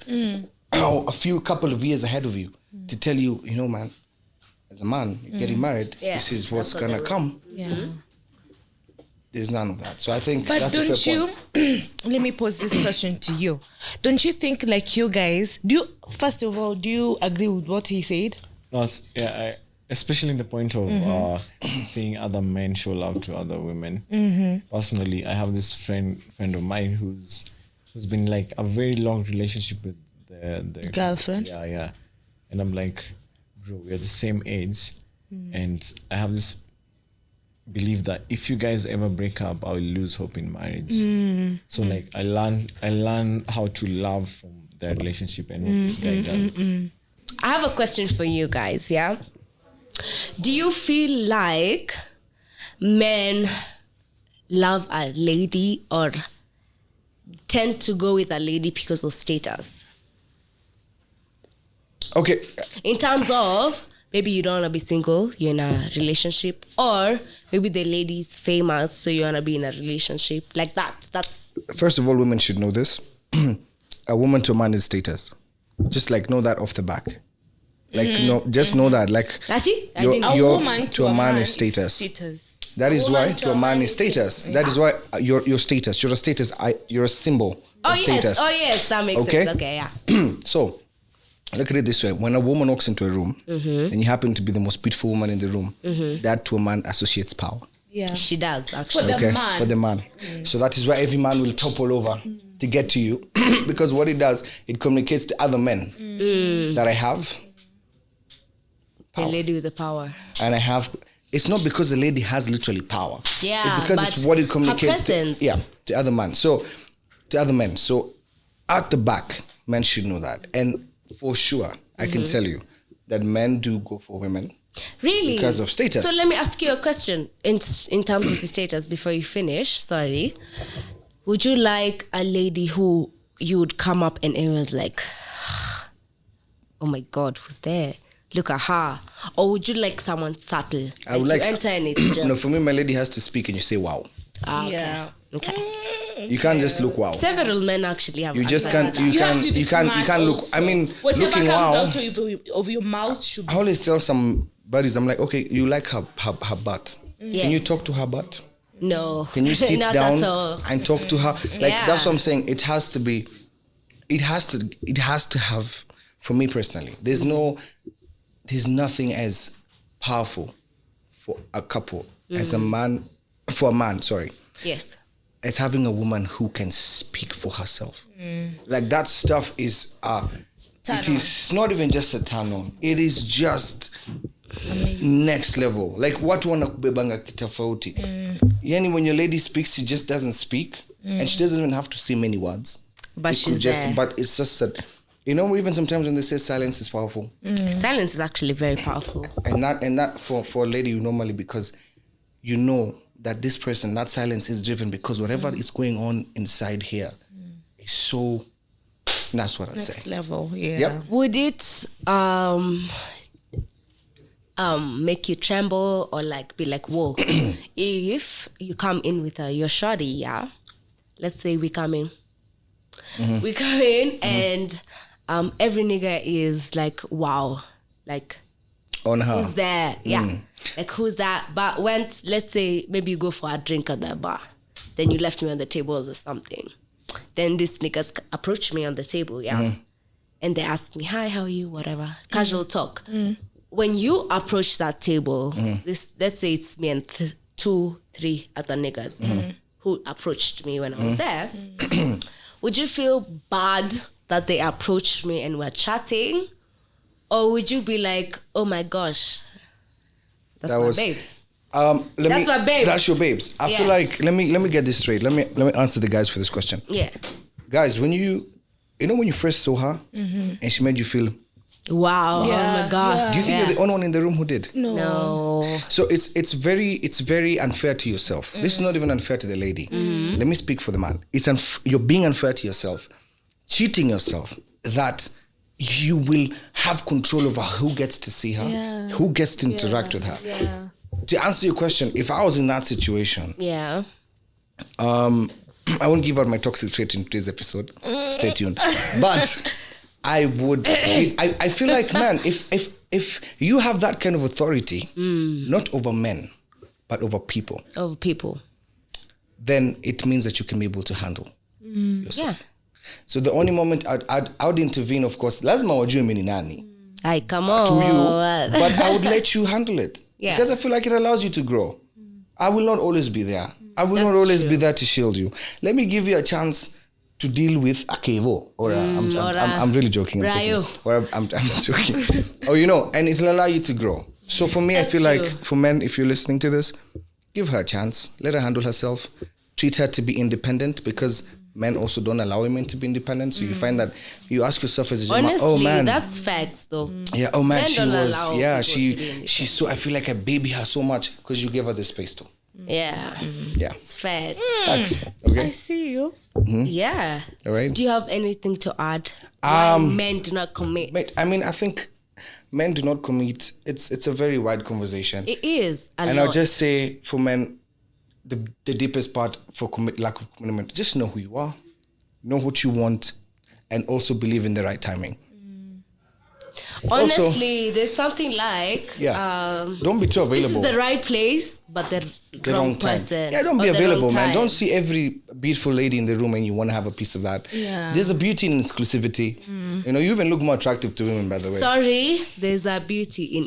or a couple of years ahead of you, to tell you, you know, man, as a man, you're getting married. Yeah, this is what's gonna come. Yeah. There's none of that. So I think But that's a don't fair you, point. let me pose this question to you. Don't you think like you guys, first of all, do you agree with what he said? No, especially in the point of seeing other men show love to other women. Personally, I have this friend of mine who's been like a very long relationship with the Girlfriend? Yeah. And I'm like, bro, we're the same age, and I have this belief that if you guys ever break up, I will lose hope in marriage. So like I learn how to love from their relationship and what this guy does. I have a question for you guys, yeah? Do you feel like men love a lady or tend to go with a lady because of status? Okay. In terms of maybe you don't want to be single, you're in a relationship, or maybe the lady's famous, so you want to be in a relationship like that. That's First of all, women should know this. A woman to a man is status. Just like know that off the back. Like no, just know that. Like actually, I your, didn't know. your woman to a man is status. That is why to a man is status. That is why your status. You're a status. You're a symbol of status. Oh yes, that makes sense. Okay, yeah. So look at it this way: when a woman walks into a room, and you happen to be the most beautiful woman in the room, that to a man associates power. Yeah. She does actually. For the man. So that is why every man will topple over to get to you, because what it does, it communicates to other men that I have. A lady with the power. And I have. It's not because the lady has literally power. Yeah, it's because it's what it communicates to other men. So to other men. So at the back, men should know that. And for sure, I can tell you that men do go for women. Really? Because of status. So let me ask you a question in terms of the status before you finish. Sorry. Would you like a lady who you would come up and it was like, oh my God, who's there? Look at her. Or would you like someone subtle? I would like you enter and it's just... No, for me, my lady has to speak and you say, wow. Okay. Yeah. Okay. You can't just look wow. Several men actually have... You just can't. You have to be You can't look. smart I mean, whatever looking comes wow. out of your mouth should be. I always tell some buddies, I'm like, okay, you like her butt. Yes. Can you talk to her butt? No. Can you sit Not down at all. and talk to her? Like Yeah. that's what I'm saying. It has to be. It has to have. For me personally, there's nothing as powerful for a couple as a man. For a man, sorry. Yes. As having a woman who can speak for herself. Like that stuff is it is not even just a turn on. It is just next level. Like what wana kubebanga kitafauti. Yani when your lady speaks, she just doesn't speak. And she doesn't even have to say many words. But she's there. But it's just that, you know, even sometimes when they say silence is powerful. Silence is actually very powerful. And that for a lady normally, because you know that this person, that silence is driven because whatever is going on inside here is so, that's what I'd Next say. level, yeah. Yep. Would it make you tremble or like be like, whoa, if you come in with your shorty, yeah? Let's say we come in. We come in and every nigga is like, wow, like On her. who's there? Yeah. Like who's that? But once, let's say maybe you go for a drink at the bar, then you left me on the table or something. Then these niggas approach me on the table, yeah? And they ask me, hi, how are you? Whatever. Casual talk. When you approach that table, let's say it's me and 2-3 other niggas who approached me when I was there, would you feel bad that they approached me and were chatting? Or would you be like, oh my gosh, that's my babes. That's my babes. That's your babes. I feel like, let me get this straight. Let me answer the guys for this question. Yeah. Guys, when you first saw her and she made you feel, Wow. Yeah, Oh my God. yeah. do you think you're the only one in the room who did? No. So it's very unfair to yourself. This is not even unfair to the lady. Let me speak for the man. You're being unfair to yourself, cheating yourself that you will have control over who gets to see her, who gets to interact with her. Yeah. To answer your question, if I was in that situation, Yeah. I won't give out my toxic trait in today's episode. Stay tuned. But I would. I feel like, man, if you have that kind of authority, not over men, but over people, Of people. then it means that you can be able to handle yourself. Yeah. So the only moment I would intervene, of course, lazima wajue mimi ni nani Ay, come on. to you, but I would let you handle it. Yeah. Because I feel like it allows you to grow. I will not always be there. I will not That's always true. be there to shield you. Let me give you a chance to deal with a kevo. Or I'm really joking. I'm joking. Or, and it'll allow you to grow. So for me, That's I feel like true. for men, if you're listening to this, give her a chance. Let her handle herself. Treat her to be independent, because men also don't allow women to be independent. So you find that you ask yourself as a gentleman, Honestly, oh man, that's facts though. yeah, oh man, Men she don't was, allow yeah, people to be she's so, I feel like I baby her so much because you gave her the space to. Yeah. Yeah. It's fair. Facts. I Okay. see you. Yeah. All right. Do you have anything to add? Why men do not commit? Mate, I mean, I think men do not commit. It's a very wide conversation. It is a And lot. I'll just say for men, the deepest part for lack of commitment, just know who you are, know what you want, and also believe in the right timing. Honestly, there's something like Don't be too available. this is the right place, but the wrong time. person. Yeah, don't or be the available, wrong man. time. Don't see every beautiful lady in the room and you want to have a piece of that. Yeah. There's a beauty in exclusivity. You know, you even look more attractive to women, by the way. Sorry, there's a beauty in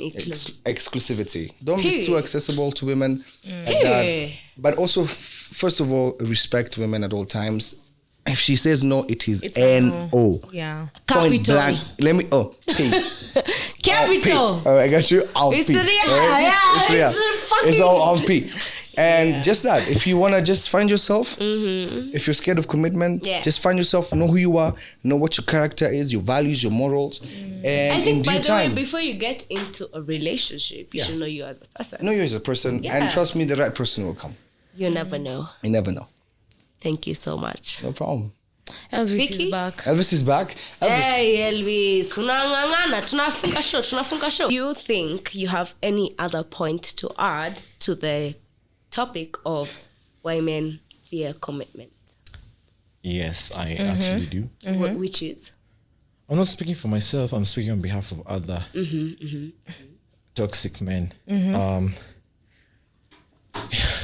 Exclusivity. Don't be Period. too accessible to women. Like that. Period. But also, first of all, respect women at all times. If she says no, it is It's a N-O. Yeah. Point Capital. blank. Let me, P. Capital. All right, I got you. I'll It's P. real. All right? Yeah, It's real. it's fucking- It's all on P. And just that, if you want to just find yourself, if you're scared of commitment, Yeah. just find yourself, know who you are, know what your character is, your values, your morals, and I in think, due by the time, way, before you get into a relationship, you should know you as a person. know you as a person, Yeah. and trust me, the right person will come. You never know. You never know. Thank you so much. No problem. Elvis Vicky? is back. Elvis is back. Elvis, Hey Elvis, tunang'ang'ana, tunafunga show. Do you think you have any other point to add to the topic of why men fear commitment? Yes, I actually do. Which is? I'm not speaking for myself. I'm speaking on behalf of other toxic men.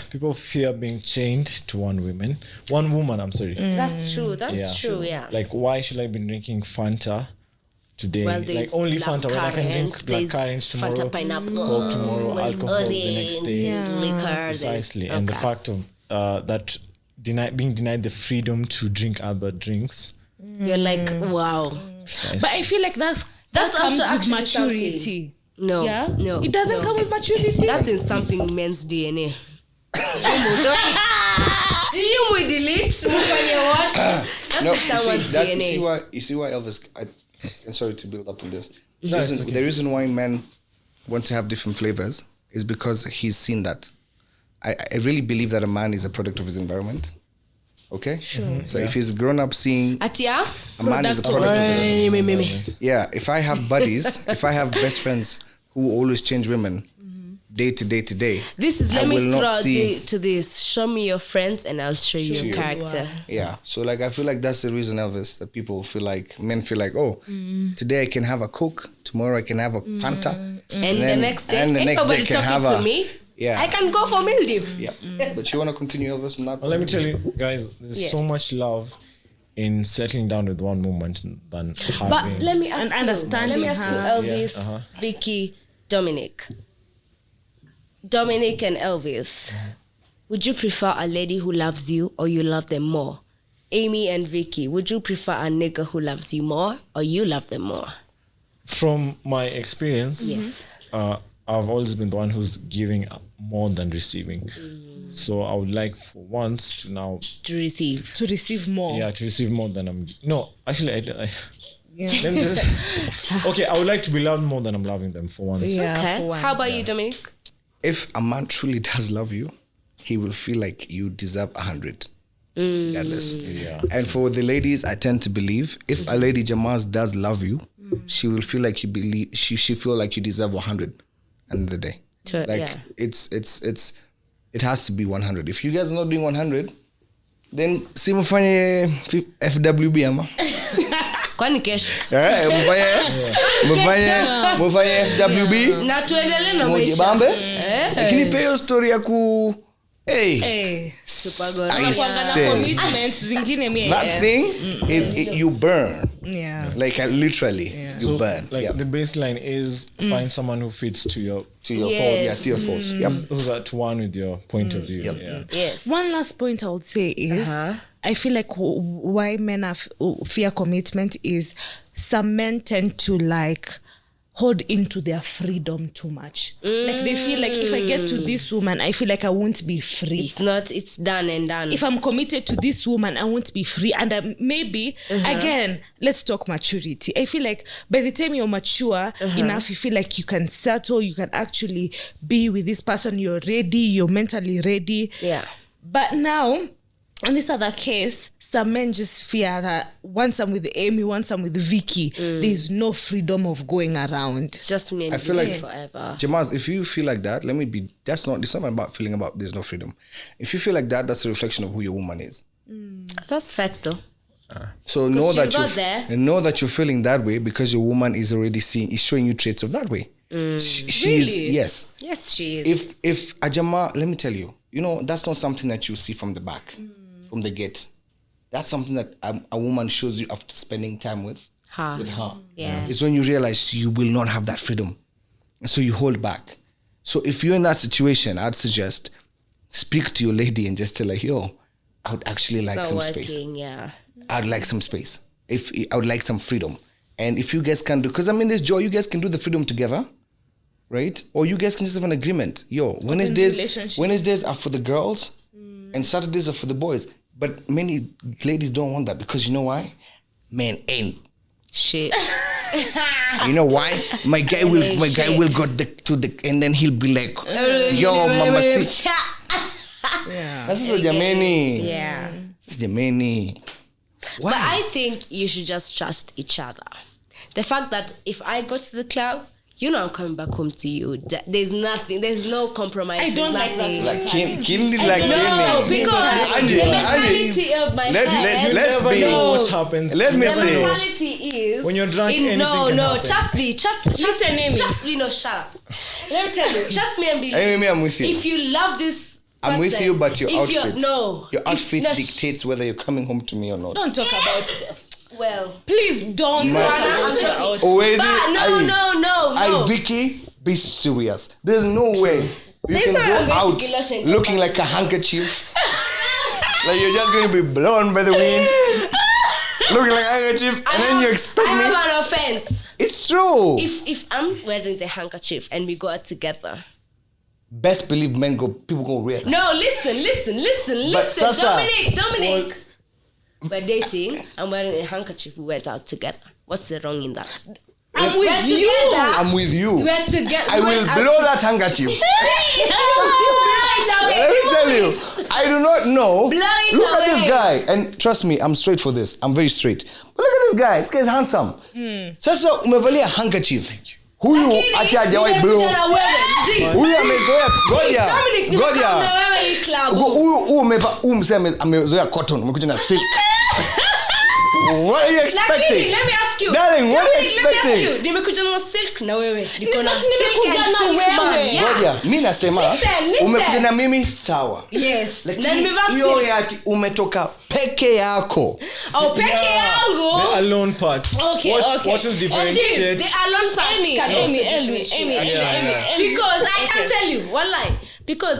People fear being chained to one woman. I'm sorry. That's true. That's true. Yeah. Like, why should I be drinking Fanta today? Well, like there's only black Fanta when I can drink currant, black there's currants tomorrow, Fanta pineapple, Coke tomorrow, there's alcohol the next day. liquor. Precisely, and the fact of that being denied the freedom to drink other drinks. You're like, wow. Precisely. But I feel like that That's comes also with actually maturity. No, Yeah? no. It doesn't no. come with maturity. That's in something men's DNA. Do you we delete? Mufanye what? That's no, in someone's you DNA. see why Elvis, I'm sorry to build up on this. No, it's okay. The reason why men want to have different flavors is because he's seen that. I really believe that a man is a product of his environment. Okay? Sure. So if he's grown up seeing Atia? a man is a product of his environment. Yeah, if I have buddies, if I have best friends who always change women day to day to day, This is, I let me will not throw see- to this. Show me your friends and I'll show you your character. Yeah. So like I feel like that's the reason, Elvis, that people feel like men feel like, oh, today I can have a Coke, tomorrow I can have a Fanta. And the then- next day, and the ain't next day nobody can have talking to a- me. Yeah. I can go for mildew. Yeah. But you wanna continue, Elvis, and that? Well, let me tell you, guys, there's Yes. so much love in settling down with one moment than having. But let me ask And you. understanding Let me ask you, her. Elvis, Vicky, Dominic. Dominic and Elvis. Would you prefer a lady who loves you or you love them more? Amy and Vicky, would you prefer a nigga who loves you more or you love them more? From my experience, I've always been the one who's giving more than receiving. So I would like for once to now, To receive. To receive more. to receive more than I'm. No, actually, Yeah. let me just. Okay, I would like to be loved more than I'm loving them for once. Yeah, Okay. for one. How about you, Dominic? If a man truly does love you, he will feel like you deserve 100. Regardless. Yeah. And for the ladies, I tend to believe if a lady Jamaz does love you, she will feel like you believe she feel like you deserve 100 end of the day. Sure, Like yeah. it has to be 100. If you guys are not doing 100, then si mfanye FWB ama. Kwani kesho? Mfanye FWB. Na tuendelee na maisha. Mujibambe. Lakini pia hiyo story ya ku Hey. Super I good. say, Commitments zingine mie. that thing, you burn. Yeah. Like literally, you So, burn. like Yeah. the baseline is find someone who fits to your, To your Yes. thought, yeah, to your thoughts. Yep. who's at one with your point of view. Yeah. Yes. One last point I would say is I feel like why men fear commitment is some men tend to like hold into their freedom too much. Like they feel like if I get to this woman, I feel like I won't be free. It's done and done. If I'm committed to this woman, I won't be free. And maybe, again, let's talk maturity. I feel like by the time you're mature enough, you feel like you can settle, you can actually be with this person, you're ready, you're mentally ready. Yeah. But now, in this other case, some men just fear that once I'm with Amy, once I'm with Vicky, there's no freedom of going around. It's just me and I feel like forever. Jamaz, if you feel like that, it's not about feeling about there's no freedom. If you feel like that, that's a reflection of who your woman is. That's facts though. So know she's not there. know that you're feeling that way because your woman is already is showing you traits of that way. She's Really? yes. Yes, she is. If Ajama, let me tell you, that's not something that you see from the back, from the gate. That's something that a woman shows you after spending time with her. Yeah. It's when you realize you will not have that freedom. And so you hold back. So if you're in that situation, I'd suggest speak to your lady and just tell her, yo, I would actually like some space. Yeah. I'd like some space. I would like some freedom. And if you guys can do, because this Joe, you guys can do the freedom together, right? Or you guys can just have an agreement. Yo, Wednesdays are for the girls and Saturdays are for the boys. But many ladies don't want that because you know why? Men ain't shit. You know why? My guy will go and then he'll be like, yo, mama, see. Yeah. This is Jameni. Yeah. This is Jameni. But I think you should just trust each other. The fact that if I go to the club, I'm coming back home to you. There's nothing. There's no compromise. I don't like that. Like Kinley, like no, Kinley. because the mentality of my head. Let's never be. know what happens. Let me The say. mentality is when you're drunk, anything no, can no. happen. Trust me. Listen, Amy. Trust me. No, shut up. Let me tell you. Trust me and believe. Amy, I'm with you. If you love this. I'm with you, but your outfit. Your outfit no, dictates whether you're coming home to me or not. Don't talk about well. Please don't talk about your outfit. Always. No. Vicky, be serious. There's no way you can go out looking like a handkerchief. Like you're just going to be blown by the wind. Looking like a handkerchief. And then you expect me. I have an offense. It's true. If I'm wearing the handkerchief and we go out together. Best believe people go realize. No, listen. Sasa, Dominic. We're dating. I'm wearing a handkerchief. We went out together. What's the wrong in that? I'm with you. I'm with you. We're together. I will blow that handkerchief. Let me tell you, I do not know. Look at this guy. And trust me, I'm straight for this. I'm very straight. But look at this guy. This guy is handsome. Sasa umevalia handkerchief. Huyu hata hajawahi blow. Huyu amezoea ngoja. Huyu amezoea cotton. Umekuja na silk. What are you expecting? Let me ask you. Darling, what are you expecting? Let me ask you. Nimekuja na silk na wewe. Niko na silk Nimekuja and na silk man. wewe. Ngoja, mimi nasema umekuja na mimi sawa. Yes. Na nimevaa hiyo ati umetoka peke yako. Oh, peke yangu. The alone part. Okay. What will differentiate? The alone part. Amy. Because I can tell you, wallahi. Because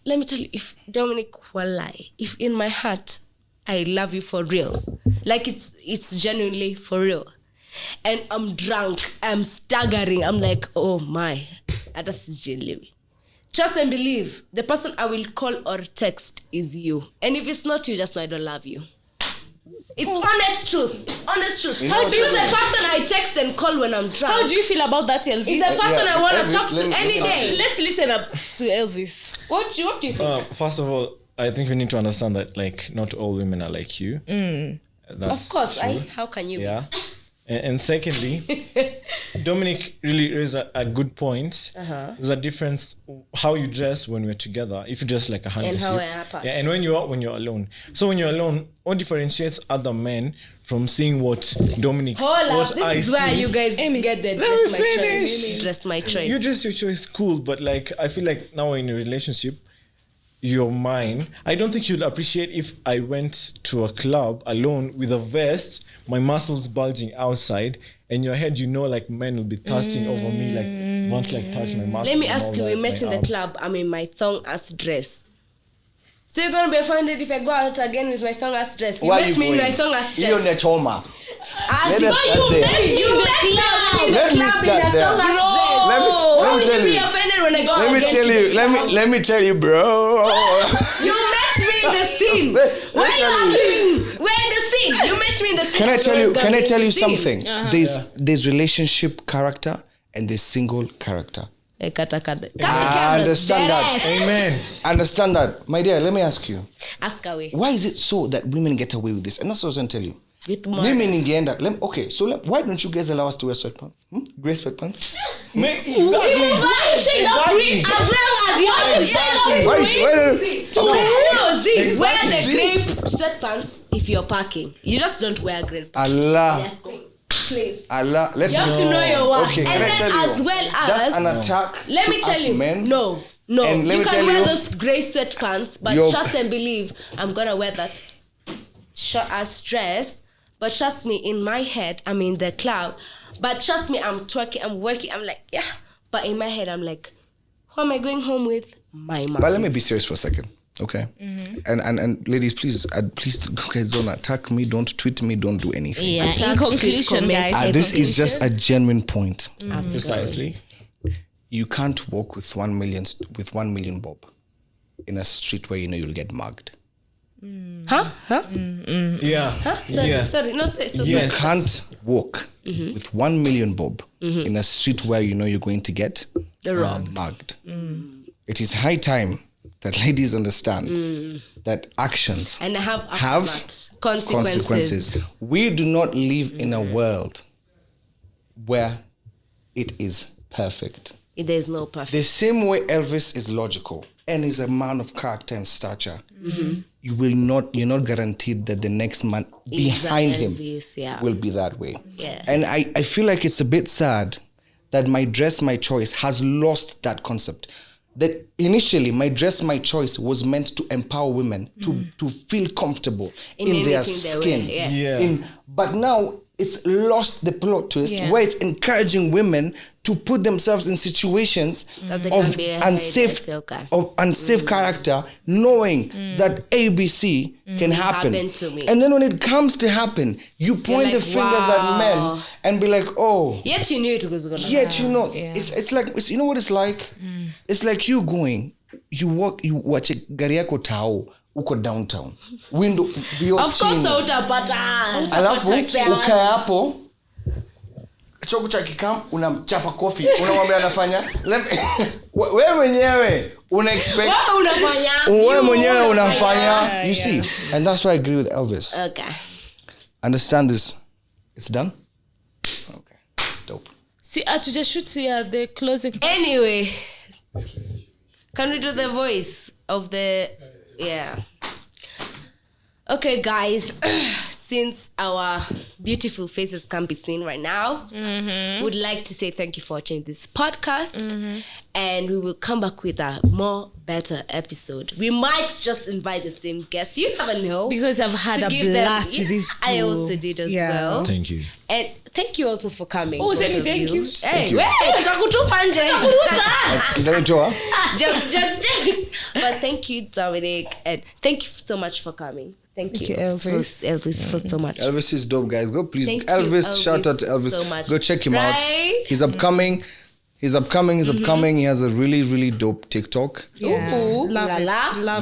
let me tell you, if Dominic, wallahi, if in my heart I love you for real, like it's genuinely for real, and I'm drunk, I'm staggering, I'm like, oh my, that's genuinely. Trust and believe, the person I will call or text is you, and if it's not you, just know I don't love you. It's honest truth. How do you the person I text and call when I'm drunk? How do you feel about that, Elvis? Is the person I want to Elvis, talk to any day. Let's listen up to Elvis. What do you think? First of all, I think we need to understand that not all women are like you. That's of course, true. how can you? Yeah. And secondly, Dominic really raised a good point. There's a difference how you dress when we're together. If you dress like a handkerchief, and how we're apart. and when you're alone. So when you're alone, what differentiates other men from seeing what Dominic? Hold up, I this is where see. you guys get the dress my choice. You dress your choice, cool, but I feel like now we're in a relationship. You're mine. I don't think you'll appreciate if I went to a club alone with a vest, my muscles bulging outside, and your head, men will be thirsting over me, want to touch my muscles. Let me ask you, we met in the club, I'm in my thong-ass dress. So you're going to be offended if I go out again with my thong-ass dress? You met me in my thong-ass dress. Hiyo netoma. Let us start there. Let me start there. Let me tell you, bro. You met me in the scene. Why are you arguing? We're in the scene. You met me in the scene. Can I tell you something? There's relationship character and there's single character. I understand that. Amen. Understand that. My dear, let me ask you. Ask away. Why is it so that women get away with this? And that's what I was going to tell you. With more. Women in the end, why don't you guys allow us to wear sweatpants? Gray sweatpants? Exactly. Why is she not green? As long as you're wear the grape sweatpants if you're parking. You just don't wear grape. Allah. Please. Allah. You have to know your worth. Okay, and then as well as that's an attack. Let me tell you. Men. No. And let you me can tell wear you, those grey sweatpants, but trust and believe I'm gonna wear that as dress. But trust me, in my head, I'm in the cloud. But trust me, I'm twerking, I'm working, I'm like, yeah. But in my head, I'm like, who am I going home with? My mom. But let me be serious for a second, okay? And ladies, please guys, don't attack me, don't tweet me, don't do anything. Yeah. In conclusion, guys. This is just a genuine point. Precisely. You can't walk with 1 million bob in a street where you know you'll get mugged. Huh? Yeah. Sorry. No, say. You can't walk with 1 million bob in a street where you know you're going to get mugged. It is high time that ladies understand that actions and have consequences. We do not live in a world where it is perfect. There's no perfect. The same way Elvis is logical and is a man of character and stature, you're not guaranteed that the next man behind him will be that way. Yeah. And I feel like it's a bit sad that my dress, my choice has lost that concept. That initially my dress, my choice was meant to empower women to feel comfortable in their skin. But now it's lost the plot twist where it's encouraging women to put themselves in situations of unsafe character, knowing that ABC can happen to me. And then when it comes to happen, you point the fingers at men and be like, oh. Yet you knew it was gonna happen. Yet you know, it's like, you know what it's like? It's like you watch a gari yako tao uko downtown, window vio of course chini. utapata Alafu ukae hapo choko cha kikam unamchapa kofi unamwambia anafanya wewe mwenyewe una expect wewe mwenyewe unafanya you see. And that's why I agree with Elvis. Okay, understand this, it's done. Okay, dope. See, just shoot the closing. Anyway, can we do the voice of the okay, guys. Since our beautiful faces can't be seen right now, would like to say thank you for watching this podcast, and we will come back with a better episode. We might just invite the same guests. You never know, because I've had a blast with these two. I also did as well. Thank you. And thank you also for coming. Oh, thank you. Hey, wait, jokes. But thank you, Dominic, and thank you so much for coming. Thank you, Elvis, for so much. Elvis is dope, guys. Go, please. Thank Elvis, you, shout out to Elvis. So much. Go check him out. He's upcoming. He's upcoming. He has a really, really dope TikTok. Yeah. Love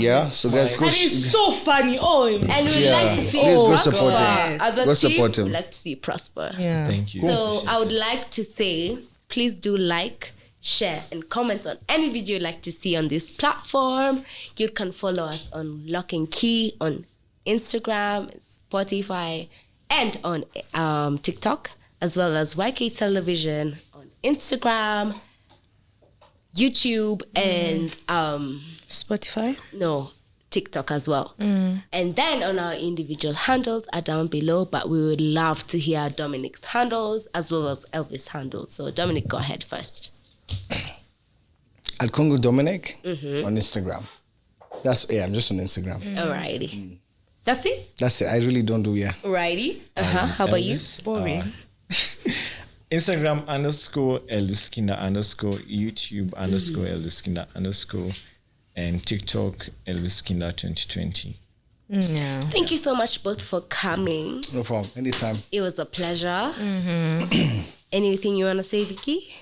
it. So guys, go. And he's so funny. And we'd like to see go support him. As a go team, support him. we'd like to see you prosper. Yeah. Thank you. So I would like to say, please do like, share, and comment on any video you'd like to see on this platform. You can follow us on Lock and Key on Instagram, Spotify, and on TikTok, as well as YK Television on Instagram, YouTube, and Spotify. No, TikTok as well. And then on our individual handles are down below, but we would love to hear Dominic's handles as well as Elvis' handles. So Dominic, go ahead first. At Congo Dominic on Instagram. I'm just on Instagram. Alrighty. That's it? That's it. I really don't do, Alrighty. How about you? Boring. Instagram _Elvis_, YouTube _Elvis_, and TikTok Elvis 2020. Yeah. Thank you so much both for coming. No problem. Anytime. It was a pleasure. Anything you want to say, Vicky?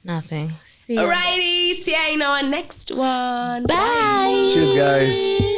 Nothing. See you. Alrighty. See you in our next one. Bye. Cheers, guys.